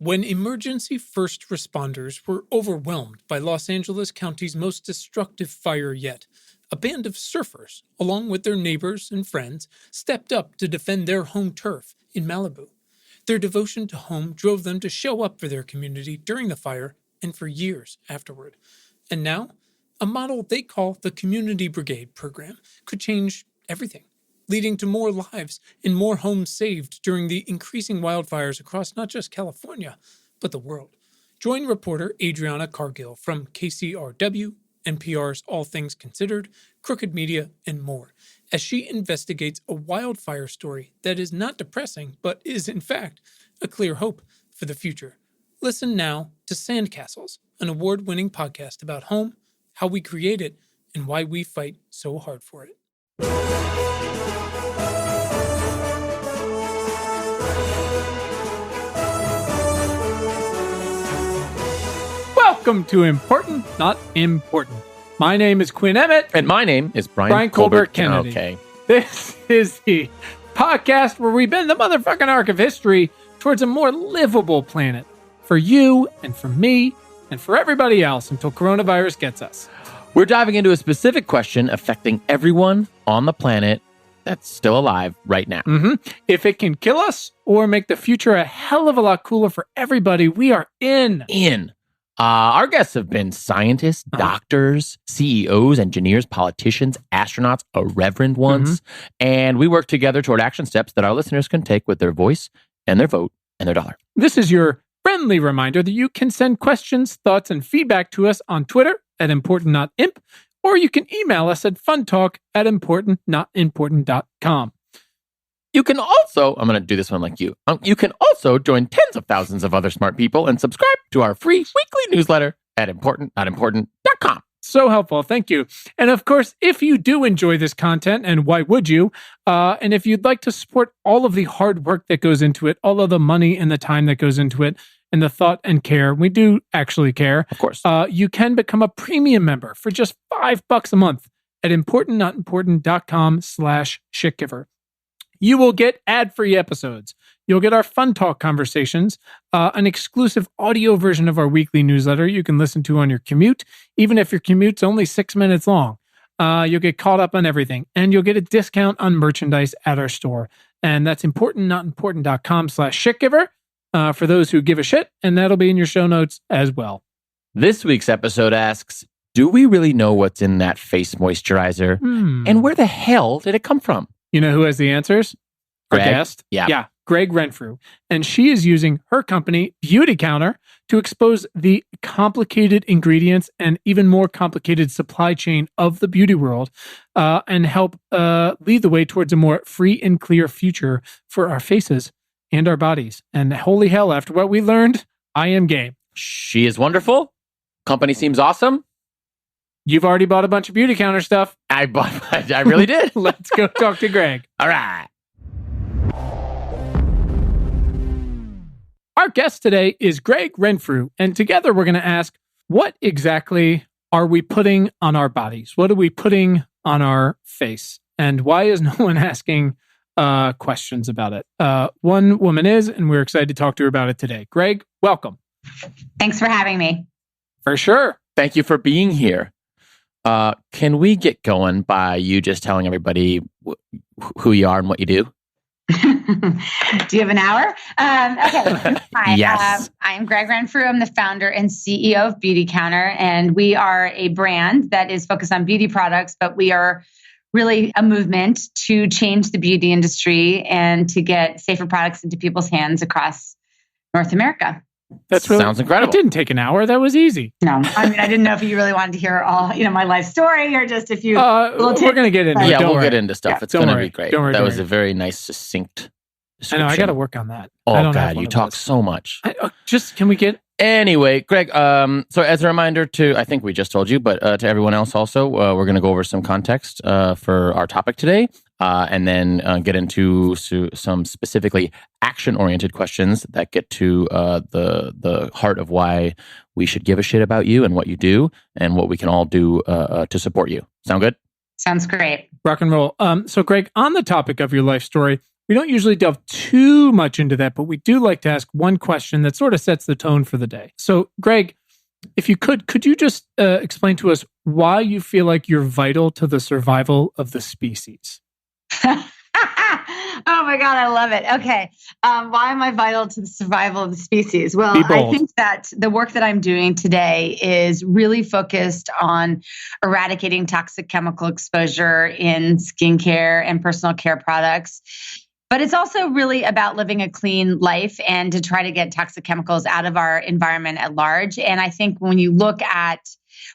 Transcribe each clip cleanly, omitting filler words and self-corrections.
When emergency first responders were overwhelmed by Los Angeles County's most destructive fire yet, a band of surfers, along with their neighbors and friends, stepped up to defend their home turf in Malibu. Their devotion to home drove them to show up for their community during the fire and for years afterward. And now, a model they call the Community Brigade program could change everything, leading to more lives and more homes saved during the increasing wildfires across not just California, but the world. Join reporter Adriana Cargill from KCRW, NPR's All Things Considered, Crooked Media, and more, as she investigates a wildfire story that is not depressing, but is, in fact, a clear hope for the future. Listen now to Sandcastles, an award-winning podcast about home, how we create it, and why we fight so hard for it. Welcome to Important, Not Important. My name is Quinn Emmett. And my name is Brian Colbert Kennedy. Okay. This is the podcast where we bend the motherfucking arc of history towards a more livable planet for you and for me and for everybody else until coronavirus gets us. We're diving into a specific question affecting everyone on the planet that's still alive right now. If it can kill us or make the future a hell of a lot cooler for everybody, we are in. Our guests have been scientists, doctors, CEOs, engineers, politicians, astronauts, irreverent ones, and we work together toward action steps that our listeners can take with their voice and their vote and their dollar. This is your friendly reminder that you can send questions, thoughts, and feedback to us on Twitter at ImportantNotImp, or you can email us at funtalk@importantnotimportant.com. You can also, I'm going to do this one like you. You can also join tens of thousands of other smart people and subscribe to our free weekly newsletter at importantnotimportant.com. So helpful. Thank you. And of course, if you do enjoy this content, and why would you? And if you'd like to support all of the hard work that goes into it, all of the money and the time that goes into it, and the thought and care, we do actually care. Of course. You can become a premium member for just $5 a month at importantnotimportant.com/shitgiver. You will get ad-free episodes. You'll get our Fun Talk conversations, an exclusive audio version of our weekly newsletter you can listen to on your commute, even if your commute's only 6 minutes long. You'll get caught up on everything, and you'll get a discount on merchandise at our store. And that's importantnotimportant.com/shitgiver for those who give a shit, and that'll be in your show notes as well. This week's episode asks, do we really know what's in that face moisturizer? And where the hell did it come from? You know who has the answers? Gregg? Our guest? Yeah. Gregg Renfrew. And she is using her company, Beautycounter, to expose the complicated ingredients and even more complicated supply chain of the beauty world and help lead the way towards a more free and clear future for our faces and our bodies. And holy hell, after what we learned, I am game. She is wonderful. Company seems awesome. You've already bought a bunch of Beautycounter stuff. I really did. Let's go talk to Gregg. All right. Our guest today is Gregg Renfrew, and together we're going to ask, what exactly are we putting on our bodies? What are we putting on our face? And why is no one asking questions about it? One woman is, and we're excited to talk to her about it today. Gregg, welcome. Thanks for having me. For sure. Thank you for being here. Can we get going by you just telling everybody who you are and what you do? Do you have an hour? Okay. Hi. Yes. I'm Gregg Renfrew. I'm the founder and CEO of Beautycounter, and we are a brand that is focused on beauty products, but we are really a movement to change the beauty industry and to get safer products into people's hands across North America. That sounds incredible. It didn't take an hour. That was easy. No, I mean, I didn't know if you really wanted to hear all, my life story or just if you. We're going to get into it. Yeah, Don't we'll worry. get into stuff. Yeah. It's going to be great. Don't worry. That was a very nice, succinct I description. know. I got to work on that. Oh, I don't God, have one you of talk those. so much. Can we get... Anyway, Gregg, so as a reminder to, I think we just told you, but to everyone else also, we're going to go over some context for our topic today, and then get into some specifically action-oriented questions that get to the heart of why we should give a shit about you and what you do and what we can all do to support you. Sound good? Sounds great. Rock and roll. So, Gregg, on the topic of your life story, We don't usually delve too much into that, but we do like to ask one question that sort of sets the tone for the day. So, Gregg, if you could you just explain to us why you feel like you're vital to the survival of the species? Oh my God, I love it. Okay. Why am I vital to the survival of the species? Well, Be bold. I think that the work that I'm doing today is really focused on eradicating toxic chemical exposure in skincare and personal care products. But it's also really about living a clean life and to try to get toxic chemicals out of our environment at large. And I think when you look at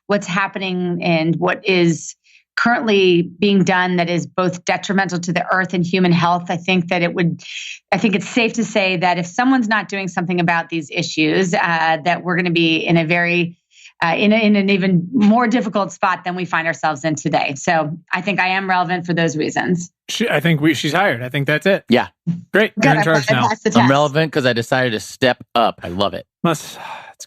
what's happening and what is currently being done that is both detrimental to the earth and human health, I think it's safe to say that if someone's not doing something about these issues, that we're going to be in a very in an even more difficult spot than we find ourselves in today. So I think I am relevant for those reasons. I think she's hired. I think that's it. Yeah. Great. You're in charge now. I'm relevant because I decided to step up. I love it. It's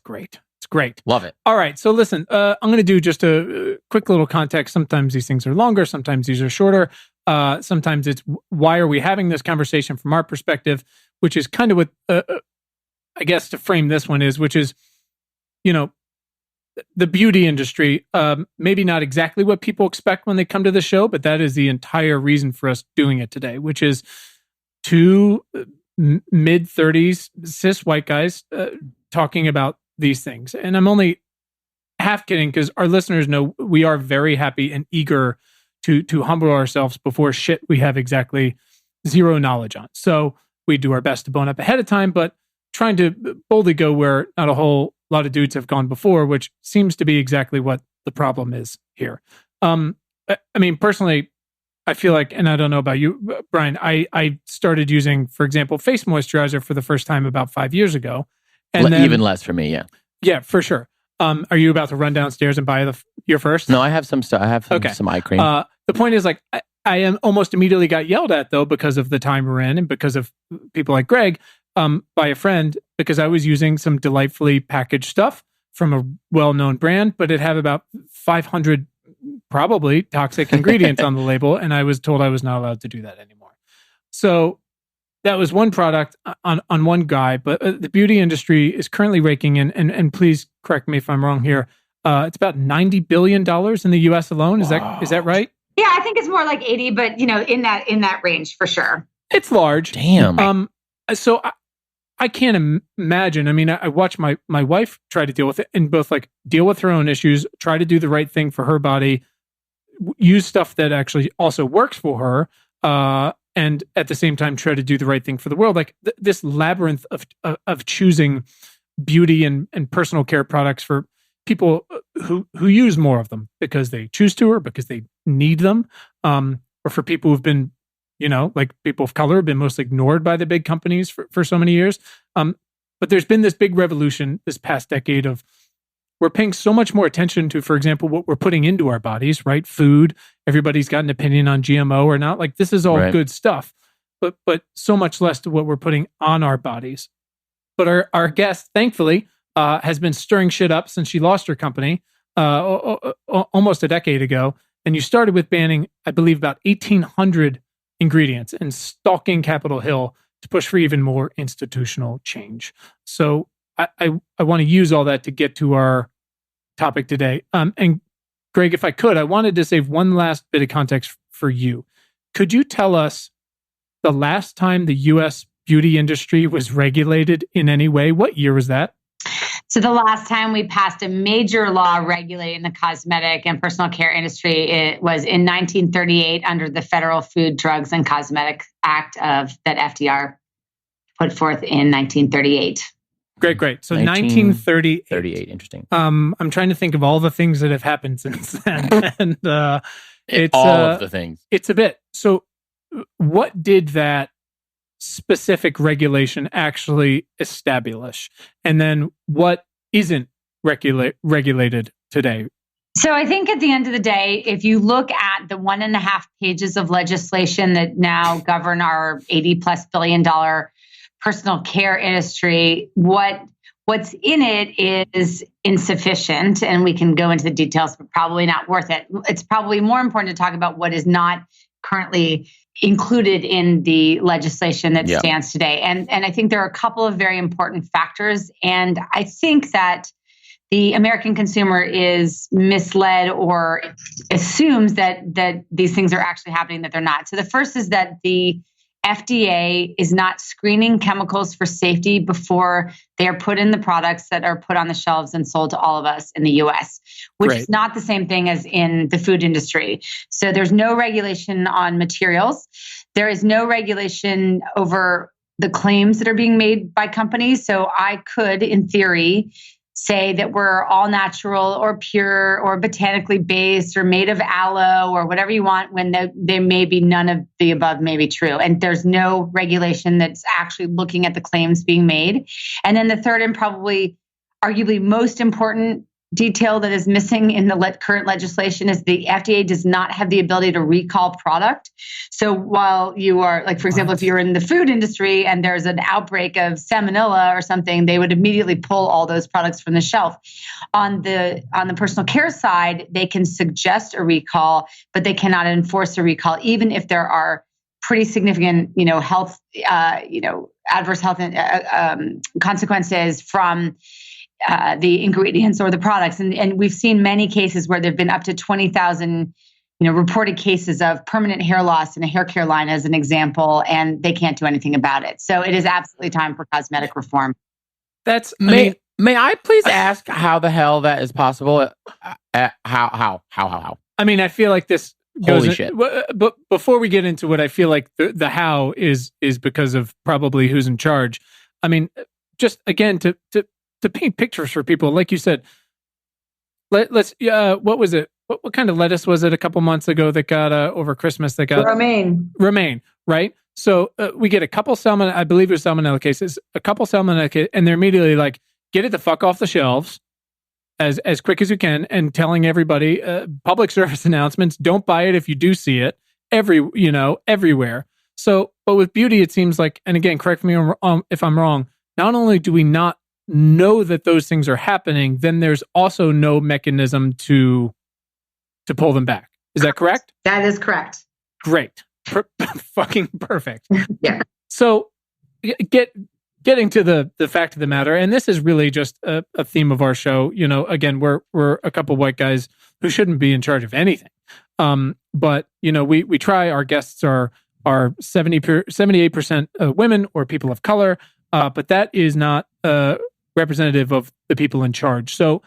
great. It's great. Love it. All right. So listen, I'm going to do just a quick little context. Sometimes these things are longer. Sometimes these are shorter. Sometimes it's why are we having this conversation from our perspective, which is kind of what, I guess to frame this one is, which is, the beauty industry, maybe not exactly what people expect when they come to the show, but that is the entire reason for us doing it today, which is two mid-30s cis white guys talking about these things. And I'm only half kidding because our listeners know we are very happy and eager to humble ourselves before shit we have exactly zero knowledge on. So we do our best to bone up ahead of time, but trying to boldly go where not a whole lot of dudes have gone before, which seems to be exactly what the problem is here. I mean, personally, I feel like, and I don't know about you, Brian, I started using, for example, face moisturizer for the first time about 5 years ago. And then, even less for me, yeah. Yeah, for sure. Are you about to run downstairs and buy your first? No, I have some stuff. I have some eye cream. The point is, like, I am almost immediately got yelled at, though, because of the time we're in and because of people like Gregg, by a friend, because I was using some delightfully packaged stuff from a well-known brand, but it had about 500 probably toxic ingredients on the label, and I was told I was not allowed to do that anymore. So that was one product on one guy, but the beauty industry is currently raking in, and please correct me if I'm wrong here, it's about $90 billion in the US alone. Is that right? Yeah, I think it's more like 80, but in that range for sure. It's large. Damn. So I can't imagine. I mean, I watch my wife try to deal with it and both like deal with her own issues, try to do the right thing for her body, use stuff that actually also works for her, and at the same time try to do the right thing for the world. Like this labyrinth of choosing beauty and personal care products for people who use more of them because they choose to or because they need them, or for people who've been, like people of color have been mostly ignored by the big companies for so many years. But there's been this big revolution this past decade of we're paying so much more attention to, for example, what we're putting into our bodies, right? Food. Everybody's got an opinion on GMO or not. Like this is all right. Good stuff, but so much less to what we're putting on our bodies. But our guest, thankfully, has been stirring shit up since she lost her company almost a decade ago. And you started with banning, I believe, about 1,800 ingredients and stalking Capitol Hill to push for even more institutional change. So I want to use all that to get to our topic today. And Gregg, if I could, I wanted to save one last bit of context for you. Could you tell us the last time the U.S. beauty industry was regulated in any way? What year was that? So the last time we passed a major law regulating the cosmetic and personal care industry, it was in 1938 under the Federal Food, Drugs, and Cosmetic Act that FDR put forth in 1938. Great. So 1938. 38, interesting. I'm trying to think of all the things that have happened since then. And it's all of the things. It's a bit. So what did that specific regulation actually establish? And then what isn't regulated today? So I think at the end of the day, if you look at the 1.5 pages of legislation that now govern our $80+ billion personal care industry, what's in it is insufficient, and we can go into the details, but probably not worth it. It's probably more important to talk about what is not currently included in the legislation that stands today. And I think there are a couple of very important factors. And I think that the American consumer is misled or assumes that these things are actually happening, that they're not. So the first is that the FDA is not screening chemicals for safety before they are put in the products that are put on the shelves and sold to all of us in the US, which is not the same thing as in the food industry. So there's no regulation on materials. There is no regulation over the claims that are being made by companies. So I could, in theory, say that we're all natural or pure or botanically based or made of aloe or whatever you want, when there may be none of the above may be true. And there's no regulation that's actually looking at the claims being made. And then the third and probably arguably most important detail that is missing in the current legislation is the FDA does not have the ability to recall product. So while you are, like, for example, if you're in the food industry and there's an outbreak of salmonella or something, they would immediately pull all those products from the shelf. On the personal care side, they can suggest a recall, but they cannot enforce a recall, even if there are pretty significant, health, adverse health consequences from the ingredients or the products. And we've seen many cases where there've been up to 20,000, reported cases of permanent hair loss in a hair care line as an example, and they can't do anything about it. So it is absolutely time for cosmetic reform. May I please ask how the hell that is possible? How? I mean, I feel like this goes Holy shit. But before we get into it, I feel like the how is because of probably who's in charge. I mean, just again, to paint pictures for people, like you said, let's what was it? What kind of lettuce was it a couple months ago that got over Christmas that got romaine, right? So we get a couple I believe it was salmonella cases, and they're immediately like, get it the fuck off the shelves as quick as you can, and telling everybody public service announcements, don't buy it if you do see it everywhere. So, but with beauty, it seems like, and again, correct me if I'm wrong, not only do we not know that those things are happening, then there's also no mechanism to pull them back. Is that correct? That is correct. Great. Fucking perfect. Yeah. So getting to the fact of the matter, and this is really just a theme of our show. Again, we're a couple white guys who shouldn't be in charge of anything. But we try. Our guests are 78% women or people of color, but that is not representative of the people in charge. So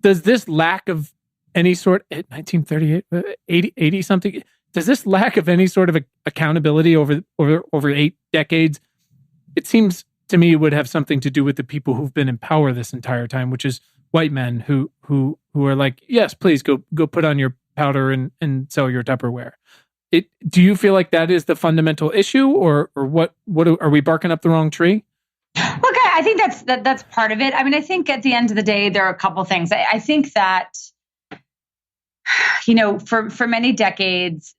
does this lack of any sort, 1938, 80 something, does this lack of any sort of accountability over 8 decades, it seems to me, would have something to do with the people who've been in power this entire time, which is white men who are like, yes, please go put on your powder and sell your Tupperware. Do you feel like that is the fundamental issue, or what are we barking up the wrong tree? Look, I think that's part of it. I mean, I think at the end of the day, there are a couple things. I think that, for many decades,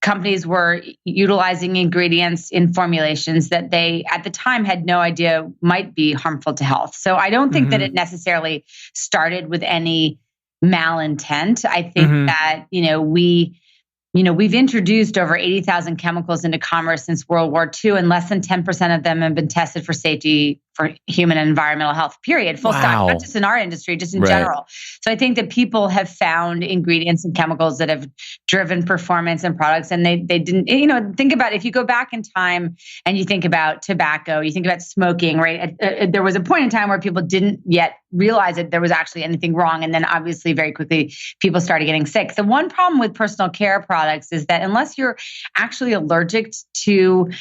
companies were utilizing ingredients in formulations that they, at the time, had no idea might be harmful to health. So I don't think that it necessarily started with any malintent. I think that, we've introduced over 80,000 chemicals into commerce since World War II, and less than 10% of them have been tested for safety for human and environmental health, period. Full stop. Not just in our industry, just in general. So I think that people have found ingredients and chemicals that have driven performance in products, and they didn't, think about, if you go back in time and you think about tobacco, you think about smoking, right? There was a point in time where people didn't yet realize that there was actually anything wrong. And then obviously very quickly people started getting sick. The one problem with personal care products is that unless you're actually allergic to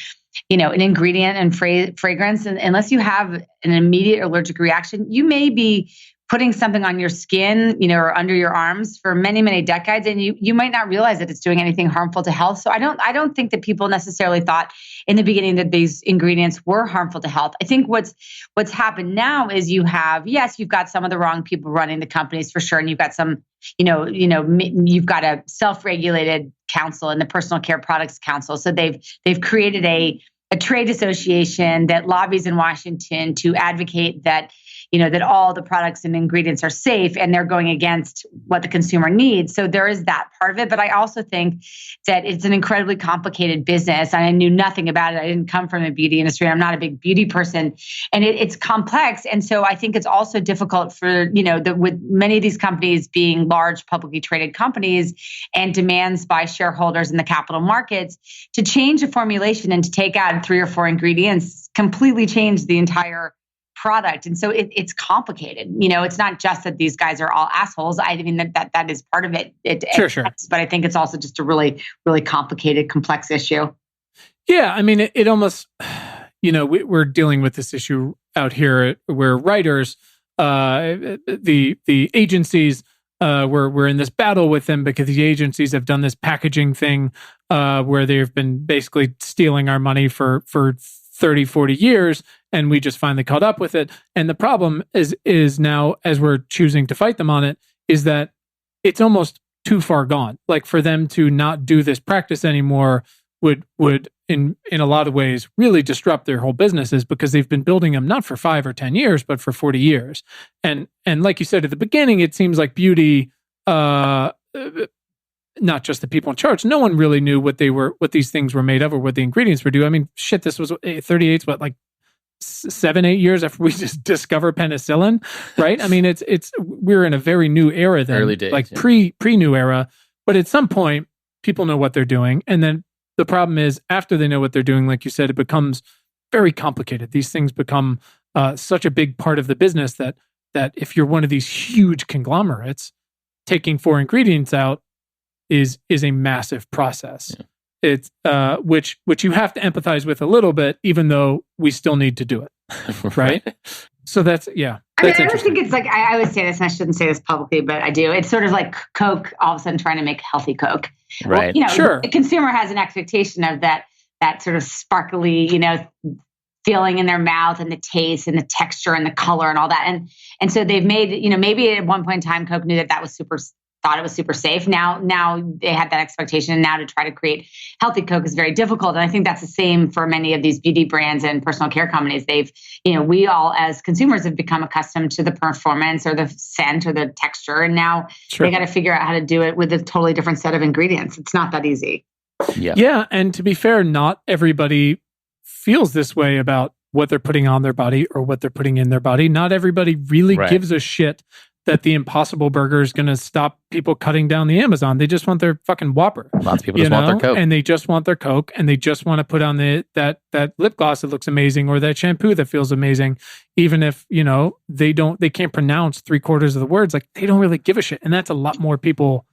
an ingredient and fragrance, and unless you have an immediate allergic reaction, you may be putting something on your skin, or under your arms for many, many decades, and you might not realize that it's doing anything harmful to health. So I don't think that people necessarily thought in the beginning that these ingredients were harmful to health. I think what's happened now is you've got some of the wrong people running the companies for sure, and you've got some, you've got a self-regulated council and the Personal Care Products Council. So they've created a a trade association that lobbies in Washington to advocate that, that all the products and ingredients are safe, and they're going against what the consumer needs. So there is that part of it. But I also think that it's an incredibly complicated business. I knew nothing about it. I didn't come from the beauty industry. I'm not a big beauty person, and it's complex. And so I think it's also difficult for, with many of these companies being large publicly traded companies and demands by shareholders in the capital markets, to change a formulation and to take out 3 or 4 ingredients completely change the entire product. And so it's complicated. It's not just that these guys are all assholes. I mean, that is part of it. Sure. But I think it's also just a really, really complicated, complex issue. Yeah. I mean, it almost, we're dealing with this issue out here where writers, the agencies, we're in this battle with them because the agencies have done this packaging thing where they've been basically stealing our money for 30, 40 years, and we just finally caught up with it. And the problem is now, as we're choosing to fight them on it, is that it's almost too far gone. Like, for them to not do this practice anymore would in a lot of ways really disrupt their whole businesses, because they've been building them not for 5 or 10 years, but for 40 years. And like you said at the beginning, it seems like beauty, not just the people in charge, no one really knew what these things were made of or what the ingredients were doing. I mean, shit, this was 38's what, like 7-8 years after we just discovered penicillin, right? I mean, we're in a very new era then, early days, like yeah. pre new era. But at some point, people know what they're doing, and then the problem is, after they know what they're doing, like you said, it becomes very complicated. These things become such a big part of the business that if you're one of these huge conglomerates, taking 4 ingredients out is a massive process. Yeah. It's which you have to empathize with a little bit, even though we still need to do it, right? So that's I don't think it's like, I would say this, and I shouldn't say this publicly, but I do. It's sort of like Coke all of a sudden trying to make healthy Coke. Right. Well, Sure. The consumer has an expectation of that sort of sparkly, feeling in their mouth, and the taste and the texture and the color and all that. And so they've made, maybe at one point in time, Coke knew that was thought it was super safe. Now they had that expectation, and now to try to create healthy Coke is very difficult. And I think that's the same for many of these beauty brands and personal care companies. They've, we all as consumers have become accustomed to the performance or the scent or the texture. And now They got to figure out how to do it with a totally different set of ingredients. It's not that easy. Yeah. And to be fair, not everybody feels this way about what they're putting on their body or what they're putting in their body. Not everybody really gives a shit that the Impossible Burger is going to stop people cutting down the Amazon. They just want their fucking Whopper. Lots of people just want their Coke. And they just want their Coke, and they just want to put on that lip gloss that looks amazing, or that shampoo that feels amazing, even if, they can't pronounce 3/4 of the words. Like, they don't really give a shit. And that's a lot more people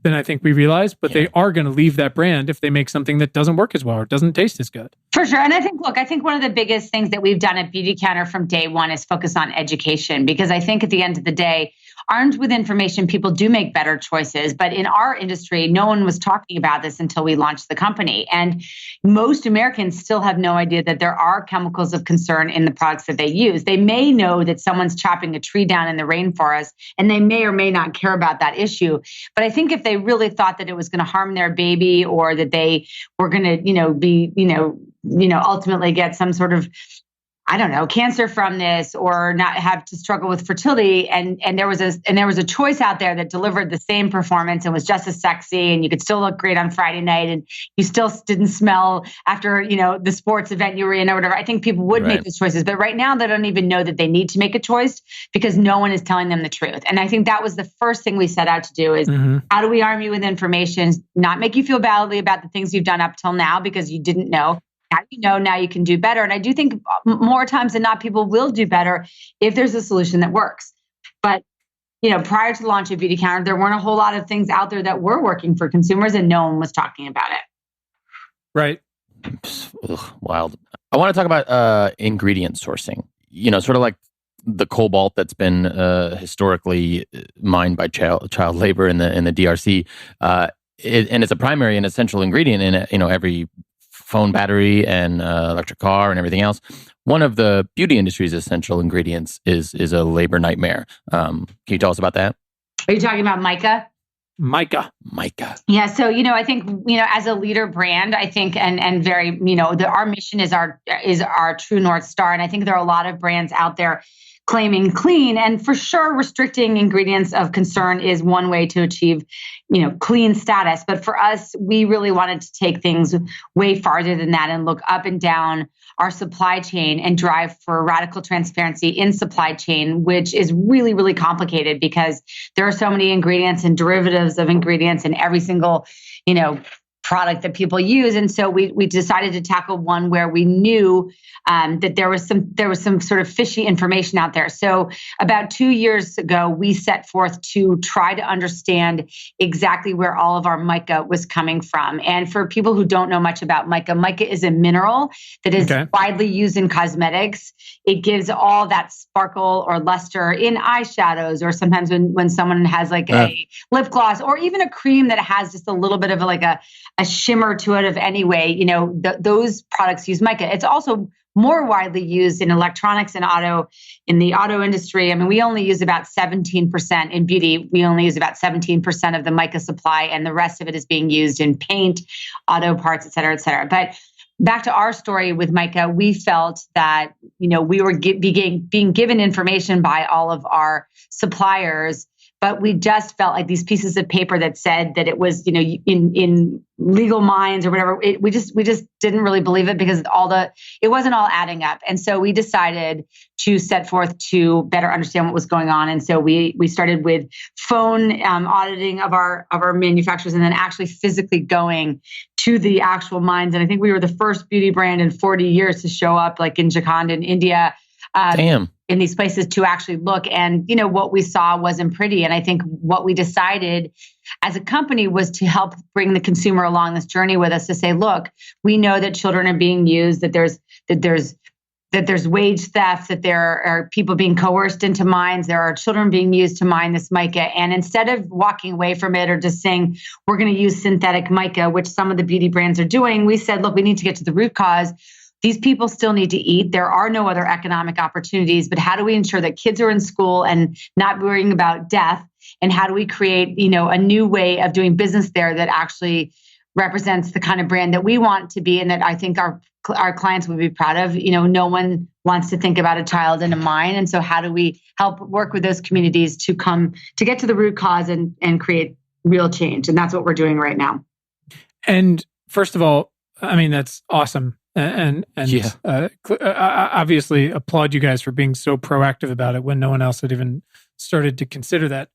than I think we realize, but they are going to leave that brand if they make something that doesn't work as well or doesn't taste as good. For sure. And I think one of the biggest things that we've done at Beautycounter from day one is focus on education, because I think at the end of the day, armed with information, people do make better choices. But in our industry, no one was talking about this until we launched the company. And most Americans still have no idea that there are chemicals of concern in the products that they use. They may know that someone's chopping a tree down in the rainforest, and they may or may not care about that issue. But I think if they really thought that it was going to harm their baby, or that they were going to, be, ultimately get some sort of, cancer from this, or not have to struggle with fertility. And there was a choice out there that delivered the same performance and was just as sexy, and you could still look great on Friday night, and you still didn't smell after, the sports event you were in or whatever. I think people would make those choices. But right now they don't even know that they need to make a choice, because no one is telling them the truth. And I think that was the first thing we set out to do is how do we arm you with information, not make you feel badly about the things you've done up till now because you didn't know. Now you know, now you can do better. And I do think more times than not, people will do better if there's a solution that works. But, prior to the launch of Beautycounter, there weren't a whole lot of things out there that were working for consumers, and no one was talking about it. Right. Ugh, wild. I want to talk about ingredient sourcing, sort of like the cobalt that's been historically mined by child labor in the DRC. And it's a primary and essential ingredient in, every phone battery and electric car and everything else. One of the beauty industry's essential ingredients is a labor nightmare. Can you tell us about that? Are you talking about mica? Mica. Yeah. So, I think, as a leader brand, I think, and very, our mission is our true North Star. And I think there are a lot of brands out there claiming clean, and for sure restricting ingredients of concern is one way to achieve, clean status. But for us, we really wanted to take things way farther than that and look up and down our supply chain and drive for radical transparency in supply chain, which is really, really complicated because there are so many ingredients and derivatives of ingredients in every single, product that people use. And so we decided to tackle one where we knew that there was some sort of fishy information out there. So about 2 years ago, we set forth to try to understand exactly where all of our mica was coming from. And for people who don't know much about mica, mica is a mineral that is widely used in cosmetics. It gives all that sparkle or luster in eyeshadows, or sometimes when someone has like a lip gloss, or even a cream that has just a little bit of a shimmer to it of anyway, those products use mica. It's also more widely used in electronics and in the auto industry. I mean, we only use about 17% in beauty. We only use about 17% of the mica supply, and the rest of it is being used in paint, auto parts, et cetera, et cetera. But back to our story with mica, we felt that, we were being given information by all of our suppliers, but we just felt like these pieces of paper that said that it was, in legal minds or whatever. We just didn't really believe it because it wasn't all adding up. And so we decided to set forth to better understand what was going on. And so we started with phone auditing of our manufacturers, and then actually physically going to the actual mines. And I think we were the first beauty brand in 40 years to show up, like in Jharkhand in India. In these places to actually look. And, what we saw wasn't pretty. And I think what we decided as a company was to help bring the consumer along this journey with us, to say, look, we know that children are being used, that there's wage theft, that there are people being coerced into mines, there are children being used to mine this mica. And instead of walking away from it or just saying, we're going to use synthetic mica, which some of the beauty brands are doing, we said, look, we need to get to the root cause. These people still need to eat. There are no other economic opportunities, but how do we ensure that kids are in school and not worrying about death? And how do we create, a new way of doing business there that actually represents the kind of brand that we want to be, and that I think our clients would be proud of? No one wants to think about a child in a mine. And so how do we help work with those communities to get to the root cause and create real change? And that's what we're doing right now. And first of all, I mean, that's awesome. And obviously applaud you guys for being so proactive about it when no one else had even started to consider that.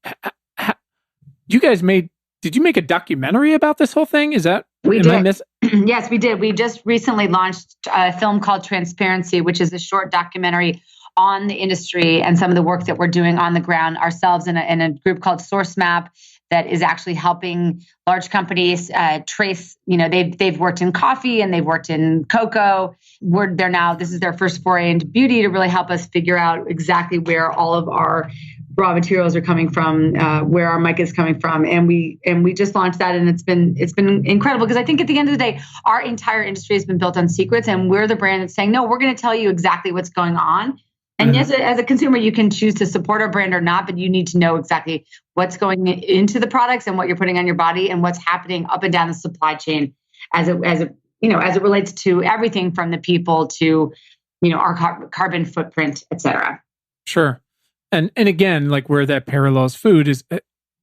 Did you make a documentary about this whole thing? Is that, we did. Yes, we did. We just recently launched a film called Transparency, which is a short documentary on the industry and some of the work that we're doing on the ground ourselves in a group called Source Map, that is actually helping large companies trace, they've worked in coffee and they've worked in cocoa. This is their first foray into beauty, to really help us figure out exactly where all of our raw materials are coming from, where our mica is coming from. And we just launched that, and it's been incredible, because I think at the end of the day, our entire industry has been built on secrets, and we're the brand that's saying, no, we're going to tell you exactly what's going on. And as a consumer, you can choose to support our brand or not, but you need to know exactly what's going into the products and what you're putting on your body and what's happening up and down the supply chain as it relates to everything from the people to, our carbon footprint, et cetera. Sure. And again, like where that parallels food is,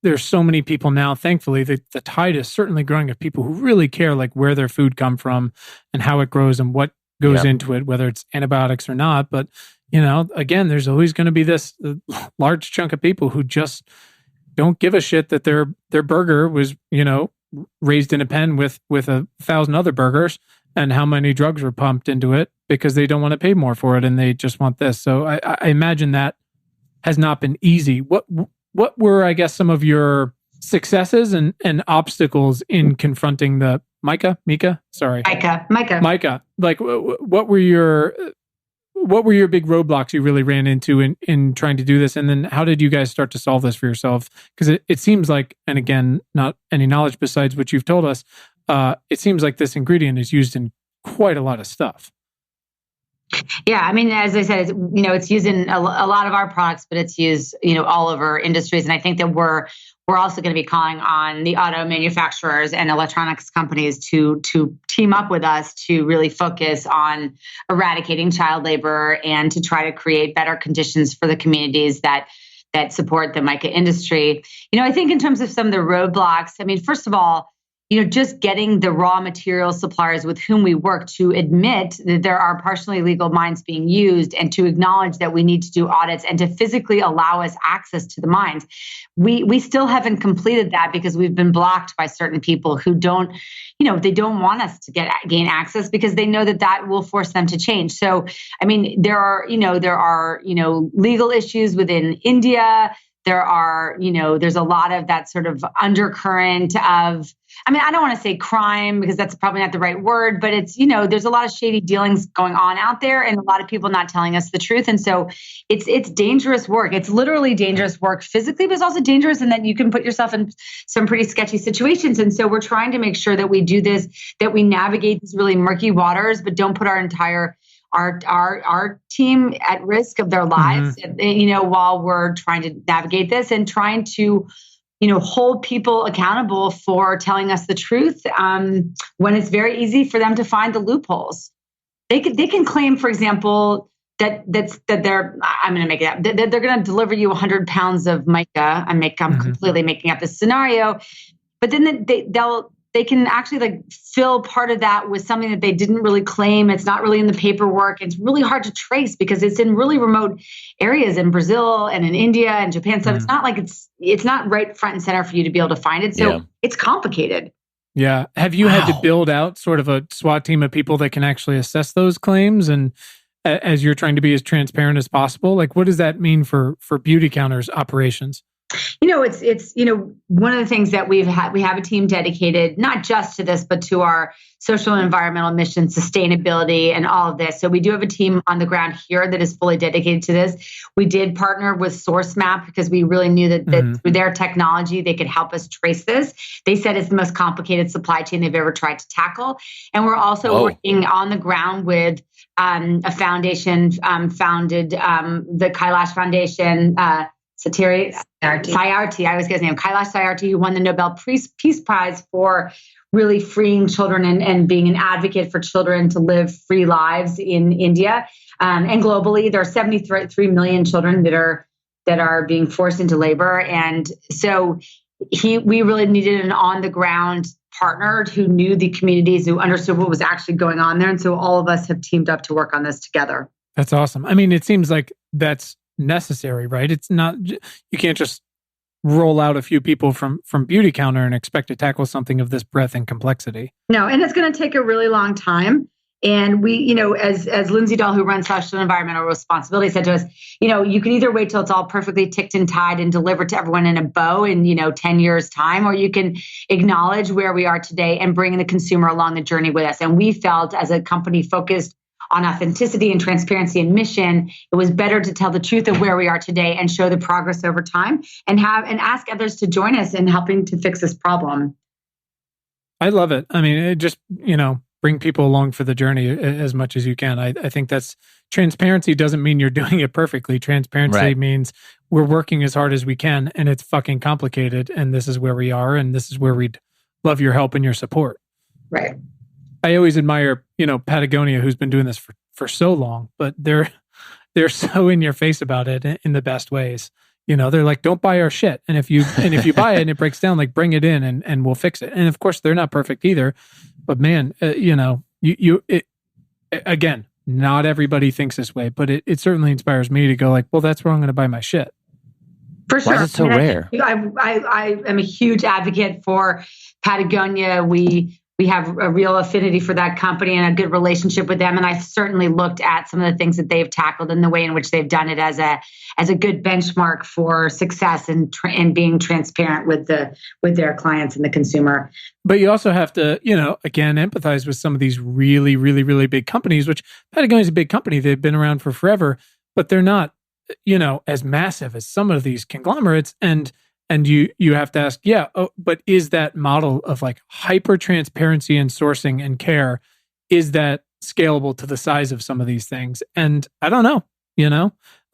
there's so many people now, thankfully, the tide is certainly growing of people who really care, like where their food come from and how it grows and what goes into it, whether it's antibiotics or not. But again, there's always going to be this large chunk of people who just don't give a shit that their burger was, raised in a pen with 1,000 other burgers, and how many drugs were pumped into it, because they don't want to pay more for it and they just want this. So I imagine that has not been easy. What were, I guess, some of your successes and obstacles in confronting the Mica? Like, what were your big roadblocks you really ran into in trying to do this? And then how did you guys start to solve this for yourself? Because it seems like, and again, not any knowledge besides what you've told us, it seems like this ingredient is used in quite a lot of stuff. Yeah, I mean, as I said, it's used in a lot of our products, but it's used, all over industries. And I think that we're we're also going to be calling on the auto manufacturers and electronics companies to team up with us to really focus on eradicating child labor and to try to create better conditions for the communities that support the mica industry. I think in terms of some of the roadblocks, I mean, first of all, just getting the raw material suppliers with whom we work to admit that there are partially illegal mines being used and to acknowledge that we need to do audits and to physically allow us access to the mines. We still haven't completed that because we've been blocked by certain people who don't, they don't want us to gain access because they know that will force them to change. So, I mean, there are legal issues within India. There's a lot of that sort of undercurrent of, I mean, I don't want to say crime because that's probably not the right word, but it's, there's a lot of shady dealings going on out there and a lot of people not telling us the truth. And so it's dangerous work. It's literally dangerous work physically, but it's also dangerous in that you can put yourself in some pretty sketchy situations. And so we're trying to make sure that we do this, that we navigate these really murky waters, but don't put our entire our team at risk of their lives, while we're trying to navigate this and trying to, hold people accountable for telling us the truth when it's very easy for them to find the loopholes. They can claim, for example, that they're, I'm going to make it up, that they're going to deliver you 100 pounds of mica. I'm completely making up this scenario, but then they can actually fill part of that with something that they didn't really claim. It's not really in the paperwork. It's really hard to trace because it's in really remote areas in Brazil and in India and Japan. So it's not like it's not right front and center for you to be able to find it. So it's complicated. Yeah. Have you had to build out sort of a SWAT team of people that can actually assess those claims? And as you're trying to be as transparent as possible, what does that mean for Beautycounter's operations? It's one of the things that we have a team dedicated not just to this, but to our social and environmental mission, sustainability, and all of this. So we do have a team on the ground here that is fully dedicated to this. We did partner with SourceMap because we really knew that through their technology, they could help us trace this. They said it's the most complicated supply chain they've ever tried to tackle. And we're also working on the ground with a foundation founded, the Kailash Foundation, Sayarthi, I was his name, Kailash Sayarthi, who won the Nobel Peace Prize for really freeing children and being an advocate for children to live free lives in India. And globally, there are 73 million children that are being forced into labor. And so we really needed an on-the-ground partner who knew the communities, who understood what was actually going on there. And so all of us have teamed up to work on this together. That's awesome. I mean, it seems like that's necessary, right? It's not, you can't just roll out a few people from Beautycounter and expect to tackle something of this breadth and complexity. No, and it's going to take a really long time. And we, as Lindsay Dahl, who runs Social and Environmental Responsibility, said to us, you can either wait till it's all perfectly ticked and tied and delivered to everyone in a bow in, 10 years time, or you can acknowledge where we are today and bring the consumer along the journey with us. And we felt, as a company focused on authenticity and transparency and mission, it was better to tell the truth of where we are today and show the progress over time and ask others to join us in helping to fix this problem. I love it. I mean, it just, bring people along for the journey as much as you can. I think that's, transparency doesn't mean you're doing it perfectly. Transparency means we're working as hard as we can and it's fucking complicated. And this is where we are. And this is where we'd love your help and your support. Right. I always admire, Patagonia, who's been doing this for so long, but they're so in your face about it in the best ways. They're like, don't buy our shit. And if you buy it and it breaks down, bring it in and we'll fix it. And of course, they're not perfect either. But man, again, not everybody thinks this way, but it certainly inspires me to go well, that's where I'm going to buy my shit. For sure. Why is it so rare? I am a huge advocate for Patagonia. We have a real affinity for that company and a good relationship with them. And I've certainly looked at some of the things that they've tackled and the way in which they've done it as a good benchmark for success and being transparent with their clients and the consumer. But you also have to, again, empathize with some of these really, really, really big companies, which Patagonia is a big company. They've been around for forever, but they're not, as massive as some of these conglomerates. And you have to ask, but is that model of hyper transparency and sourcing and care, is that scalable to the size of some of these things? And I don't know,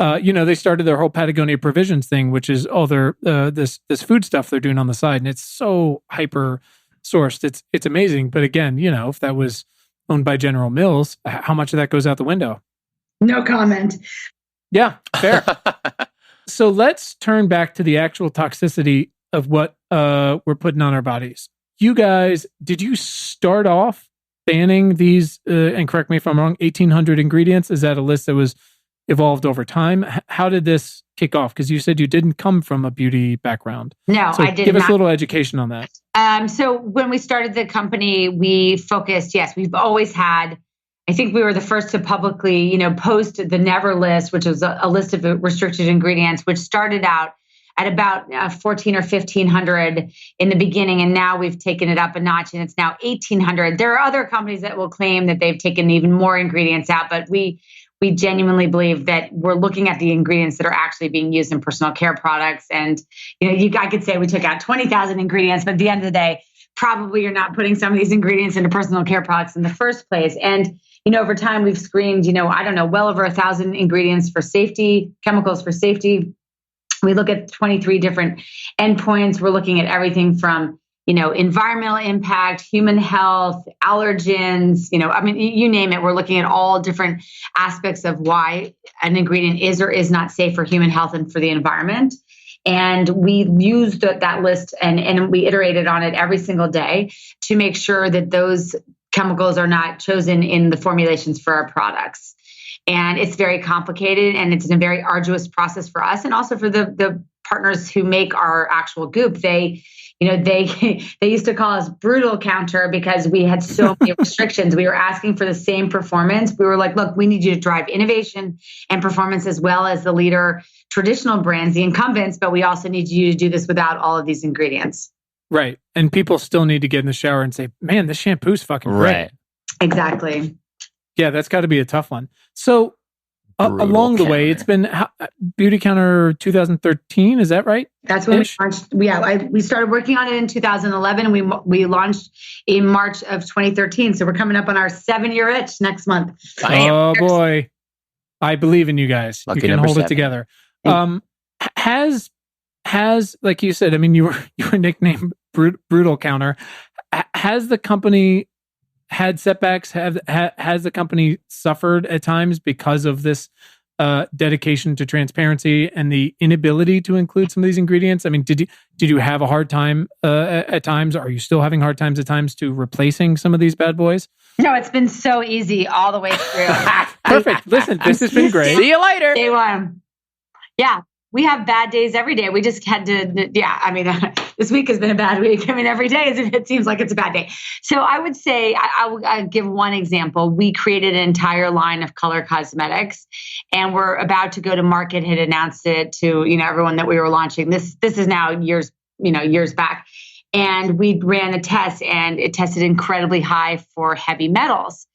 They started their whole Patagonia Provisions thing, which is all their this food stuff they're doing on the side, and it's so hyper sourced. It's amazing. But again, if that was owned by General Mills, how much of that goes out the window? No comment. Yeah, fair. So let's turn back to the actual toxicity of what we're putting on our bodies. You guys, did you start off banning these, and correct me if I'm wrong, 1,800 ingredients? Is that a list that was evolved over time? How did this kick off? Because you said you didn't come from a beauty background. No, so I did give not. us a little education on that. So when we started the company, we focused, yes, we've always had, I think we were the first to publicly, post the Never list, which was a list of restricted ingredients, which started out at about 14 or 1,500 in the beginning. And now we've taken it up a notch and it's now 1,800. There are other companies that will claim that they've taken even more ingredients out, but we genuinely believe that we're looking at the ingredients that are actually being used in personal care products. And, I could say we took out 20,000 ingredients, but at the end of the day, probably you're not putting some of these ingredients into personal care products in the first place. And, over time we've screened, well over 1,000 ingredients for safety, chemicals for safety. We look at 23 different endpoints. We're looking at everything from, environmental impact, human health, allergens, you name it. We're looking at all different aspects of why an ingredient is or is not safe for human health and for the environment. And we used that list and we iterated on it every single day to make sure that those chemicals are not chosen in the formulations for our products. And it's very complicated and it's a very arduous process for us and also for the partners who make our actual goop. They used to call us Beautycounter because we had so many restrictions. We were asking for the same performance. We were like, look, we need you to drive innovation and performance as well as the leader traditional brands, the incumbents, but we also need you to do this without all of these ingredients. Right. And people still need to get in the shower and say, man, this shampoo's fucking great. Right. Exactly. Yeah, that's got to be a tough one. So along the way, it's been Beautycounter 2013. Is that right? That's when we launched. Yeah, we started working on it in 2011, and we launched in March of 2013. So we're coming up on our 7-year itch next month. Oh boy, I believe in you guys. Lucky you can hold 7. it together. Has like you said, I mean, you were nicknamed Beautycounter. Has the company had setbacks? Has the company suffered at times because of this dedication to transparency and the inability to include some of these ingredients? I mean, did you have a hard time at times? Are you still having hard times at times to replacing some of these bad boys? No, it's been so easy all the way through. Perfect. Listen, this has been great. See you later. Day one. Yeah. We have bad days every day. We just had to, this week has been a bad week. I mean, every day it seems like it's a bad day. So I would say, I'll give one example. We created an entire line of color cosmetics and we're about to go to market, had announced it to, everyone that we were launching. This is now years back. And we ran a test and it tested incredibly high for heavy metals,